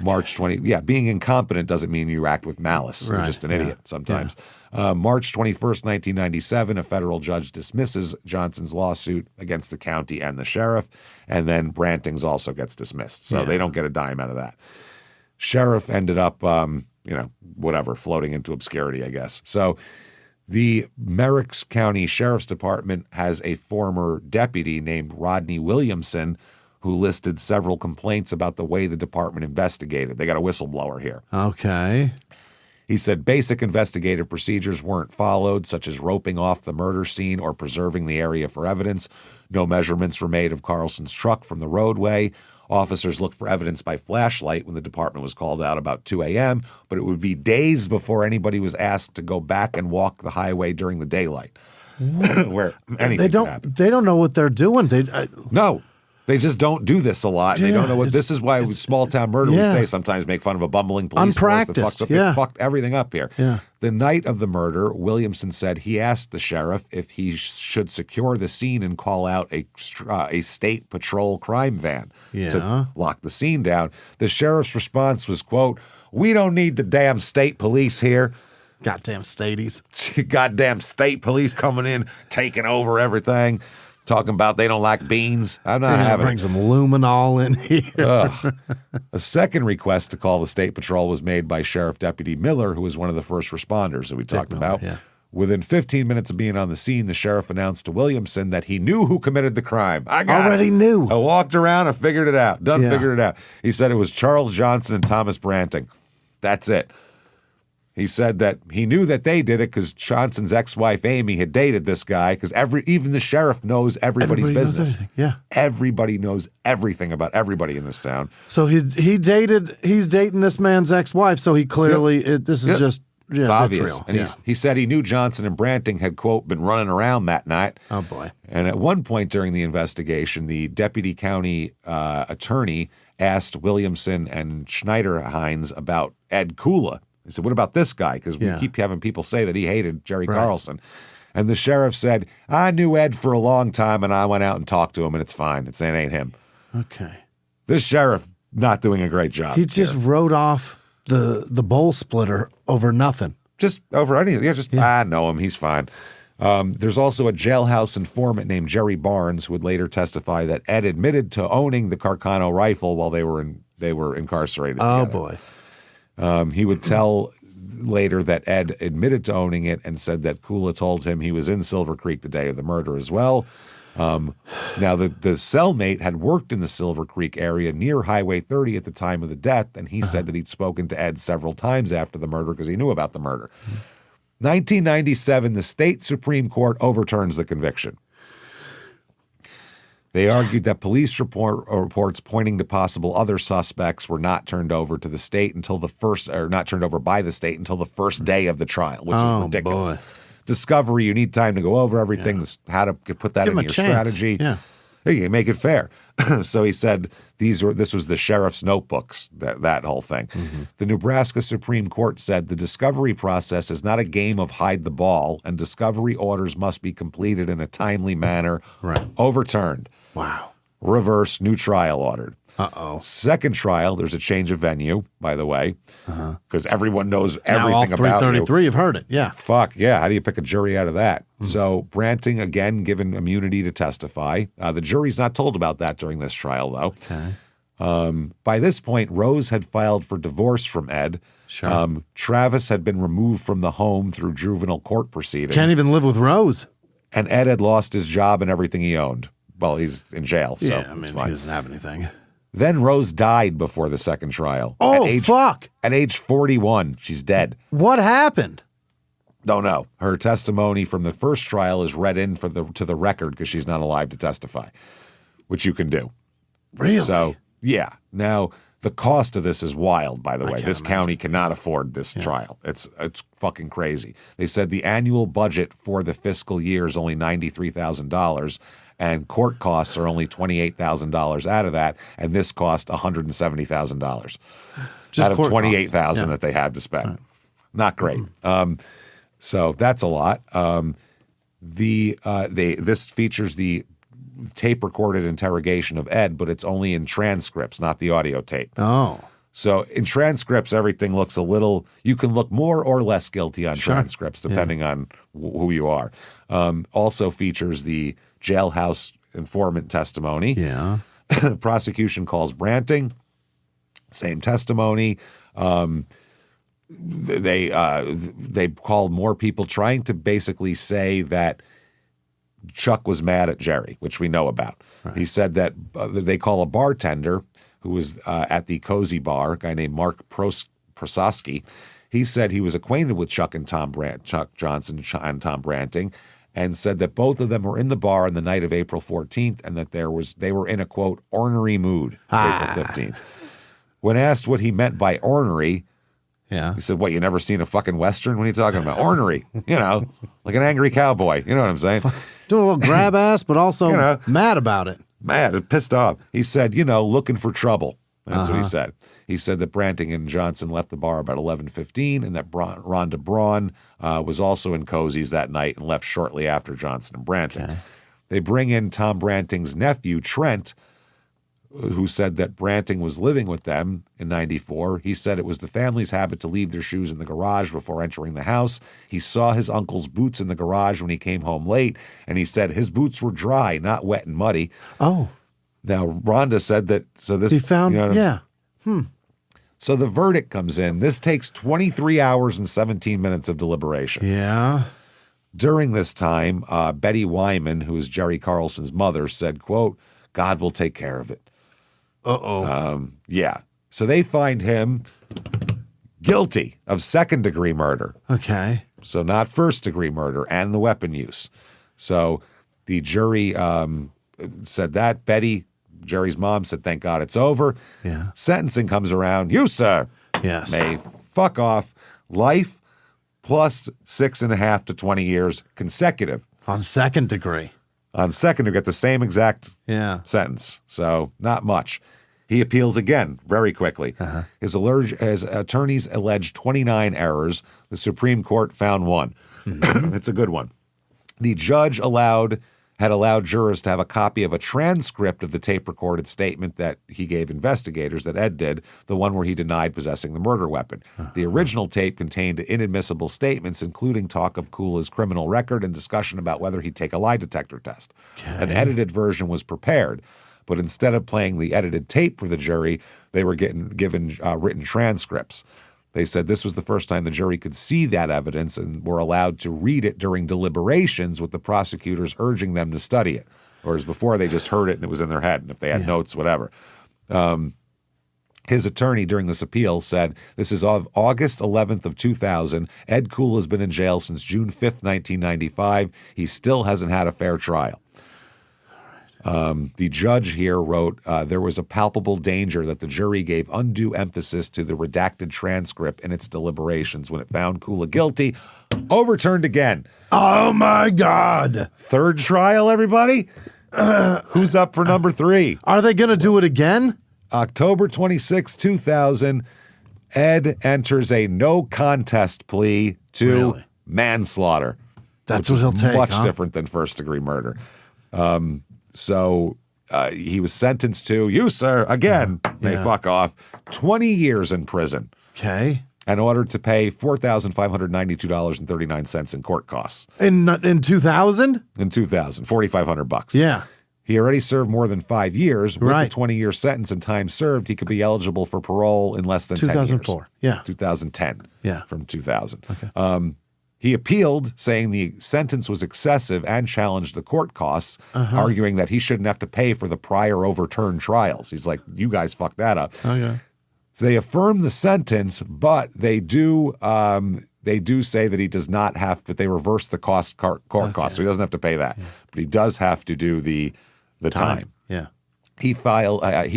[SPEAKER 1] March 20, being incompetent doesn't mean you act with malice. You're just an idiot sometimes. March 21st, 1997, a federal judge dismisses Johnson's lawsuit against the county and the sheriff, and then Branting's also gets dismissed. So they don't get a dime out of that. Sheriff ended up, floating into obscurity, I guess. So the Merritt County Sheriff's Department has a former deputy named Rodney Williamson who listed several complaints about the way the department investigated. They got a whistleblower here.
[SPEAKER 2] Okay.
[SPEAKER 1] He said basic investigative procedures weren't followed, such as roping off the murder scene or preserving the area for evidence. No measurements were made of Carlson's truck from the roadway. Officers looked for evidence by flashlight when the department was called out about 2 a.m., but it would be days before anybody was asked to go back and walk the highway during the daylight. Where anything could happen.
[SPEAKER 2] They don't know what they're doing.
[SPEAKER 1] No. They just don't do this a lot. They don't know what. This is why with small town murder we say sometimes make fun of a bumbling police force that fucks up. They fucked everything up here.
[SPEAKER 2] Yeah.
[SPEAKER 1] The night of the murder, Williamson said he asked the sheriff if he should secure the scene and call out a state patrol crime van to lock the scene down. The sheriff's response was, quote, "We don't need the damn state police here."
[SPEAKER 2] Goddamn staties.
[SPEAKER 1] Goddamn state police coming in, taking over everything. Talking about they don't like beans. I'm not having it.
[SPEAKER 2] Bring some luminol in here.
[SPEAKER 1] A second request to call the state patrol was made by Sheriff Deputy Miller, who was one of the first responders that we talked about.
[SPEAKER 2] Yeah.
[SPEAKER 1] Within 15 minutes of being on the scene, the sheriff announced to Williamson that he knew who committed the crime. I
[SPEAKER 2] already knew.
[SPEAKER 1] I walked around and figured it out. Figured it out. He said it was Charles Johnson and Thomas Branting. That's it. He said that he knew that they did it because Johnson's ex-wife, Amy, had dated this guy because even the sheriff knows everybody's business. Everybody knows everything about everybody in this town.
[SPEAKER 2] So he's dating this man's ex-wife, so he clearly, this is just,
[SPEAKER 1] it's obvious.
[SPEAKER 2] real.
[SPEAKER 1] And he said he knew Johnson and Branting had, quote, been running around that night.
[SPEAKER 2] Oh, boy.
[SPEAKER 1] And at one point during the investigation, the deputy county attorney asked Williamson and Schneiderhines about Ed Kula. He said, what about this guy? Because we keep having people say that he hated Jerry Carlson. And the sheriff said, I knew Ed for a long time, and I went out and talked to him, and it's fine. It ain't him.
[SPEAKER 2] Okay.
[SPEAKER 1] This sheriff not doing a great job.
[SPEAKER 2] He just wrote off the bowl splitter over nothing.
[SPEAKER 1] Just over anything. I know him. He's fine. There's also a jailhouse informant named Jerry Barnes who would later testify that Ed admitted to owning the Carcano rifle while they were incarcerated together.
[SPEAKER 2] Oh, boy.
[SPEAKER 1] He would tell later that Ed admitted to owning it and said that Kula told him he was in Silver Creek the day of the murder as well. Now, the cellmate had worked in the Silver Creek area near Highway 30 at the time of the death, and he said that he'd spoken to Ed several times after the murder because he knew about the murder. 1997, the state Supreme Court overturns the conviction. They argued that police reports pointing to possible other suspects were not turned over to the state until not turned over by the state until the first day of the trial, which is ridiculous.
[SPEAKER 2] Boy.
[SPEAKER 1] Discovery, you need time to go over everything, how to put that in your strategy.
[SPEAKER 2] Yeah.
[SPEAKER 1] You make it fair. So he said this was the sheriff's notebooks, that whole thing. Mm-hmm. The Nebraska Supreme Court said the discovery process is not a game of hide the ball, and discovery orders must be completed in a timely manner.
[SPEAKER 2] Right.
[SPEAKER 1] Overturned.
[SPEAKER 2] Wow.
[SPEAKER 1] Reverse, new trial ordered.
[SPEAKER 2] Uh-oh.
[SPEAKER 1] Second trial, there's a change of venue, by the way, because everyone knows everything
[SPEAKER 2] now all
[SPEAKER 1] about
[SPEAKER 2] 333 have heard it, yeah.
[SPEAKER 1] Fuck, yeah. How do you pick a jury out of that? So Branting, again, given immunity to testify. The jury's not told about that during this trial, though.
[SPEAKER 2] Okay.
[SPEAKER 1] By this point, Rose had filed for divorce from Ed.
[SPEAKER 2] Sure.
[SPEAKER 1] Travis had been removed from the home through juvenile court proceedings.
[SPEAKER 2] Can't even live with Rose.
[SPEAKER 1] And Ed had lost his job and everything he owned. Well, he's in jail, so it's fine.
[SPEAKER 2] He doesn't have anything.
[SPEAKER 1] Then Rose died before the second trial.
[SPEAKER 2] Oh, fuck.
[SPEAKER 1] At age 41, she's dead.
[SPEAKER 2] What happened?
[SPEAKER 1] Don't know. Her testimony from the first trial is read in to the record because she's not alive to testify, which you can do.
[SPEAKER 2] Really?
[SPEAKER 1] So, yeah. Now, the cost of this is wild, by the way. This county cannot afford this trial. It's fucking crazy. They said the annual budget for the fiscal year is only $93,000. And court costs are only $28,000 out of that, and this cost $170,000 out of $28,000 that they had to spend. Right. Not great. So that's a lot. This features the tape-recorded interrogation of Ed, but it's only in transcripts, not the audio tape.
[SPEAKER 2] Oh.
[SPEAKER 1] So in transcripts, everything looks you can look more or less guilty on transcripts, depending on who you are. Also features the jailhouse informant testimony.
[SPEAKER 2] Yeah.
[SPEAKER 1] Prosecution calls Branting. Same testimony. They called more people trying to basically say that Chuck was mad at Jerry, which we know about. Right. He said that they call a bartender who was at the Cozy Bar, a guy named Mark Prososki. He said he was acquainted with Chuck Johnson and Tom Branting, and said that both of them were in the bar on the night of April 14th and that they were in a, quote, ornery mood April 15th. When asked what he meant by ornery, he said, what, you never seen a fucking Western? What are you talking about? Ornery, like an angry cowboy. You know what I'm saying?
[SPEAKER 2] Doing a little grab ass, but also mad about it.
[SPEAKER 1] Mad, pissed off. He said, looking for trouble. That's what he said. He said that Branting and Johnson left the bar about 11:15 and that Rhonda Braun was also in Cozy's that night and left shortly after Johnson and Branting. Okay. They bring in Tom Branting's nephew, Trent, who said that Branting was living with them in 94. He said it was the family's habit to leave their shoes in the garage before entering the house. He saw his uncle's boots in the garage when he came home late, and he said his boots were dry, not wet and muddy.
[SPEAKER 2] Oh.
[SPEAKER 1] Now, Rhonda said that, so this...
[SPEAKER 2] He found,
[SPEAKER 1] So the verdict comes in. This takes 23 hours and 17 minutes of deliberation.
[SPEAKER 2] Yeah.
[SPEAKER 1] During this time, Betty Wyman, who is Jerry Carlson's mother, said, quote, God will take care of it.
[SPEAKER 2] Uh-oh.
[SPEAKER 1] Yeah. So they find him guilty of second-degree murder.
[SPEAKER 2] Okay.
[SPEAKER 1] So not first-degree murder and the weapon use. So the jury said that. Betty, Jerry's mom, said, thank God it's over.
[SPEAKER 2] Yeah.
[SPEAKER 1] Sentencing comes around. You, sir, may fuck off. Life plus 6.5 to 20 years consecutive.
[SPEAKER 2] On second degree.
[SPEAKER 1] On second, you get the same exact sentence. So not much. He appeals again very quickly. His attorneys alleged 29 errors. The Supreme Court found one. It's a good one. The judge allowed had allowed jurors to have a copy of a transcript of the tape-recorded statement that he gave investigators, that Ed did, the one where he denied possessing the murder weapon. The original tape contained inadmissible statements, including talk of Kula's criminal record and discussion about whether he'd take a lie detector test. An edited version was prepared, but instead of playing the edited tape for the jury, they were given written transcripts. They said this was the first time the jury could see that evidence and were allowed to read it during deliberations with the prosecutors urging them to study it. Whereas before they just heard it and it was in their head, and if they had notes, whatever. His attorney during this appeal said, this is of August 11th of 2000. Ed Kula has been in jail since June 5th, 1995. He still hasn't had a fair trial. The judge here wrote, there was a palpable danger that the jury gave undue emphasis to the redacted transcript in its deliberations when it found Kula guilty. Overturned again.
[SPEAKER 2] Oh, my God.
[SPEAKER 1] Third trial, everybody? Who's up for number 3?
[SPEAKER 2] Are they going to do it again?
[SPEAKER 1] October 26, 2000, Ed enters a no contest plea to manslaughter.
[SPEAKER 2] That's what he'll take,
[SPEAKER 1] Much different than first-degree murder. So he was sentenced to, you, sir, again, may fuck off, 20 years in prison.
[SPEAKER 2] Okay.
[SPEAKER 1] And ordered to pay $4,592.39 in court costs.
[SPEAKER 2] In 2000?
[SPEAKER 1] In 2000, $4,500.
[SPEAKER 2] Yeah.
[SPEAKER 1] He already served more than 5 years. With
[SPEAKER 2] Right.
[SPEAKER 1] the 20-year sentence and time served, he could be eligible for parole in less than 10 years.
[SPEAKER 2] 2004. Yeah.
[SPEAKER 1] 2010.
[SPEAKER 2] Yeah.
[SPEAKER 1] From 2000.
[SPEAKER 2] Okay.
[SPEAKER 1] He appealed, saying the sentence was excessive and challenged the court costs, arguing that he shouldn't have to pay for the prior overturned trials. He's like, you guys fucked that up.
[SPEAKER 2] Okay.
[SPEAKER 1] So they affirm the sentence, but they do say that he does not have, but they reverse the court costs, so he doesn't have to pay that. Yeah. But he does have to do the time.
[SPEAKER 2] Yeah.
[SPEAKER 1] He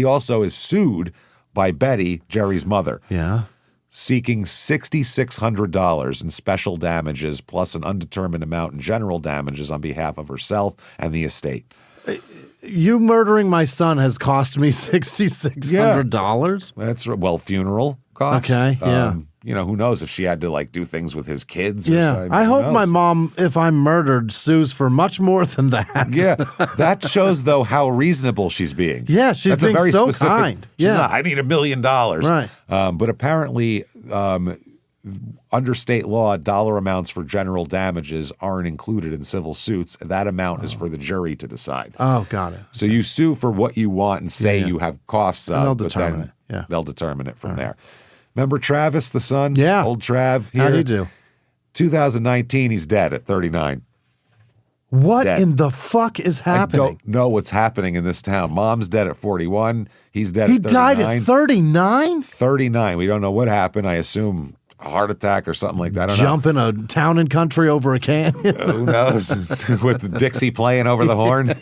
[SPEAKER 1] also is sued by Betty, Jerry's mother.
[SPEAKER 2] Yeah.
[SPEAKER 1] Seeking $6,600 in special damages plus an undetermined amount in general damages on behalf of herself and the estate.
[SPEAKER 2] You murdering my son has cost me $6,600?
[SPEAKER 1] That's funeral costs.
[SPEAKER 2] Okay, yeah.
[SPEAKER 1] Who knows if she had to do things with his kids.
[SPEAKER 2] Yeah, I hope my mom, if I'm murdered, sues for much more than that.
[SPEAKER 1] Yeah, that shows though how reasonable she's being.
[SPEAKER 2] Yeah, she's being so kind.
[SPEAKER 1] Yeah, I need $1 million.
[SPEAKER 2] Right.
[SPEAKER 1] But apparently, under state law, dollar amounts for general damages aren't included in civil suits. That amount is for the jury to decide.
[SPEAKER 2] Oh, got it.
[SPEAKER 1] So you sue for what you want and say you have costs
[SPEAKER 2] And they'll
[SPEAKER 1] but
[SPEAKER 2] determine
[SPEAKER 1] then
[SPEAKER 2] it. Yeah.
[SPEAKER 1] They'll determine it from there. Remember Travis, the son?
[SPEAKER 2] Yeah.
[SPEAKER 1] Old Trav here?
[SPEAKER 2] How'd he do?
[SPEAKER 1] 2019, he's dead at 39.
[SPEAKER 2] What
[SPEAKER 1] Dead.
[SPEAKER 2] in the fuck is happening?
[SPEAKER 1] I don't know what's happening in this town. Mom's dead at 41. He's dead
[SPEAKER 2] He
[SPEAKER 1] at 39.
[SPEAKER 2] died at 39?
[SPEAKER 1] 39. We don't know what happened. I assume a heart attack or something like that. I don't
[SPEAKER 2] Jumping a town and country over a canyon?
[SPEAKER 1] Who knows? With the Dixie playing over the horn.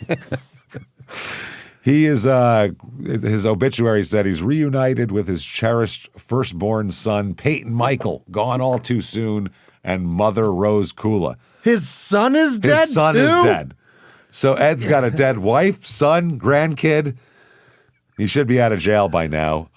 [SPEAKER 1] He is, his obituary said he's reunited with his cherished firstborn son, Peyton Michael, gone all too soon, and mother Rose Kula.
[SPEAKER 2] His son is dead,
[SPEAKER 1] His son
[SPEAKER 2] too?
[SPEAKER 1] is dead. So Ed's got a dead wife, son, grandkid. He should be out of jail by now.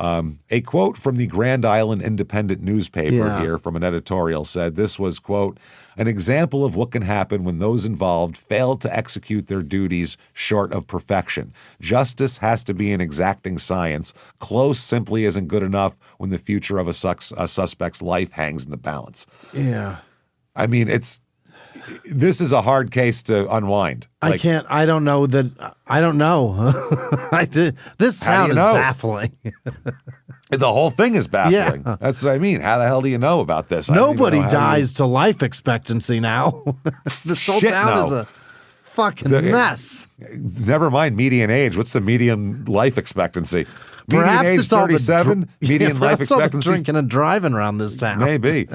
[SPEAKER 1] A quote from the Grand Island Independent newspaper here from an editorial said this was, quote, an example of what can happen when those involved fail to execute their duties short of perfection. Justice has to be an exacting science. Close simply isn't good enough when the future of a suspect's life hangs in the balance.
[SPEAKER 2] Yeah.
[SPEAKER 1] I mean, this is a hard case to unwind.
[SPEAKER 2] I don't know. This town is baffling.
[SPEAKER 1] The whole thing is baffling.
[SPEAKER 2] Yeah.
[SPEAKER 1] That's what I mean. How the hell do you know about this?
[SPEAKER 2] Nobody dies to life expectancy now. This whole town is a fucking mess.
[SPEAKER 1] Never mind median age. What's the median life expectancy?
[SPEAKER 2] Perhaps
[SPEAKER 1] median age
[SPEAKER 2] it's all
[SPEAKER 1] 37, median life expectancy.
[SPEAKER 2] All the drinking and driving around this town.
[SPEAKER 1] Maybe.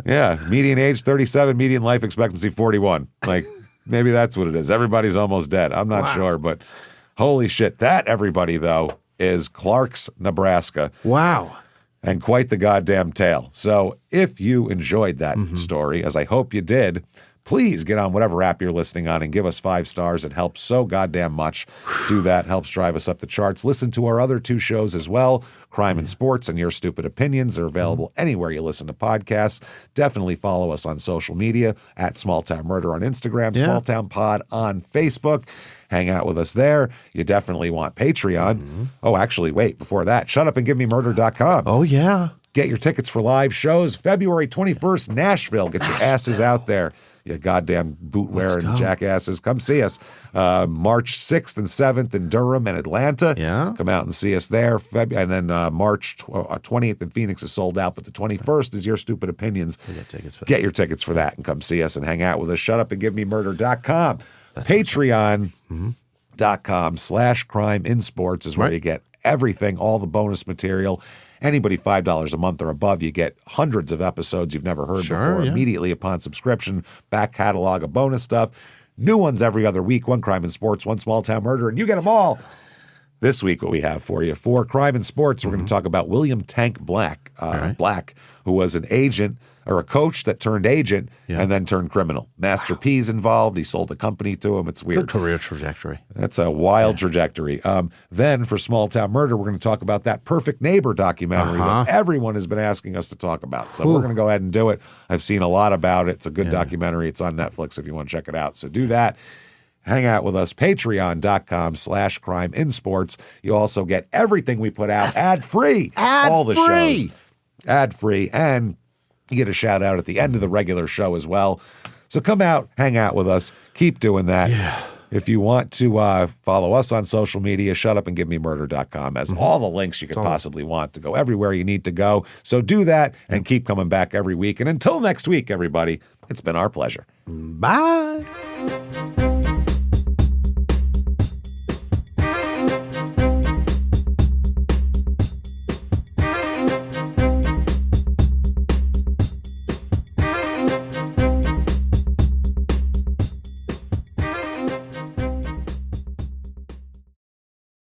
[SPEAKER 1] Yeah. Median age 37, median life expectancy 41. Maybe that's what it is. Everybody's almost dead. I'm not sure, but holy shit. That, everybody, though, is Clark's, Nebraska.
[SPEAKER 2] Wow.
[SPEAKER 1] And quite the goddamn tale. So if you enjoyed that story, as I hope you did, please get on whatever app you're listening on and give us 5 stars. It helps so goddamn much. Do that. Helps drive us up the charts. Listen to our other 2 shows as well, Crime and Sports and Your Stupid Opinions. They're available anywhere you listen to podcasts. Definitely follow us on social media at Small Town Murder on Instagram, Small Town Pod on Facebook. Hang out with us there. You definitely want Patreon. Oh, actually, wait, before that, shutupandgivememurder.com.
[SPEAKER 2] Oh, yeah.
[SPEAKER 1] Get your tickets for live shows. February 21st, Nashville. Get your asses out there. You goddamn boot-wearing jackasses. Come see us. March 6th and 7th in Durham and Atlanta.
[SPEAKER 2] Yeah.
[SPEAKER 1] Come out and see us there. And then March 20th in Phoenix is sold out, but the 21st is Your Stupid Opinions. Get your tickets for that and come see us and hang out with us. Shutupandgivememurder.com. Patreon.com/crimeinsports is where you get everything, all the bonus material. Anybody $5 a month or above, you get hundreds of episodes you've never heard before immediately upon subscription, back catalog of bonus stuff, new ones every other week, 1 Crime and Sports, 1 Small Town Murder, and you get them all. This week, what we have for you, for Crime and Sports, we're going to talk about William Tank Black, who was an agent or a coach that turned agent and then turned criminal. Master P's involved. He sold the company to him. It's weird.
[SPEAKER 2] Good career trajectory.
[SPEAKER 1] That's a wild trajectory. Then for Small Town Murder, we're going to talk about that Perfect Neighbor documentary that everyone has been asking us to talk about. So we're going to go ahead and do it. I've seen a lot about it. It's a good documentary. It's on Netflix if you want to check it out. So do that. Hang out with us, patreon.com/crimeinsports. You also get everything we put out ad-free. All the shows. Ad-free. And you get a shout out at the end of the regular show as well. So come out, hang out with us. Keep doing that.
[SPEAKER 2] Yeah.
[SPEAKER 1] If you want to follow us on social media, shutupandgivememurder.com has all the links you could possibly want to go everywhere you need to go. So do that and keep coming back every week. And until next week, everybody, it's been our pleasure.
[SPEAKER 2] Bye.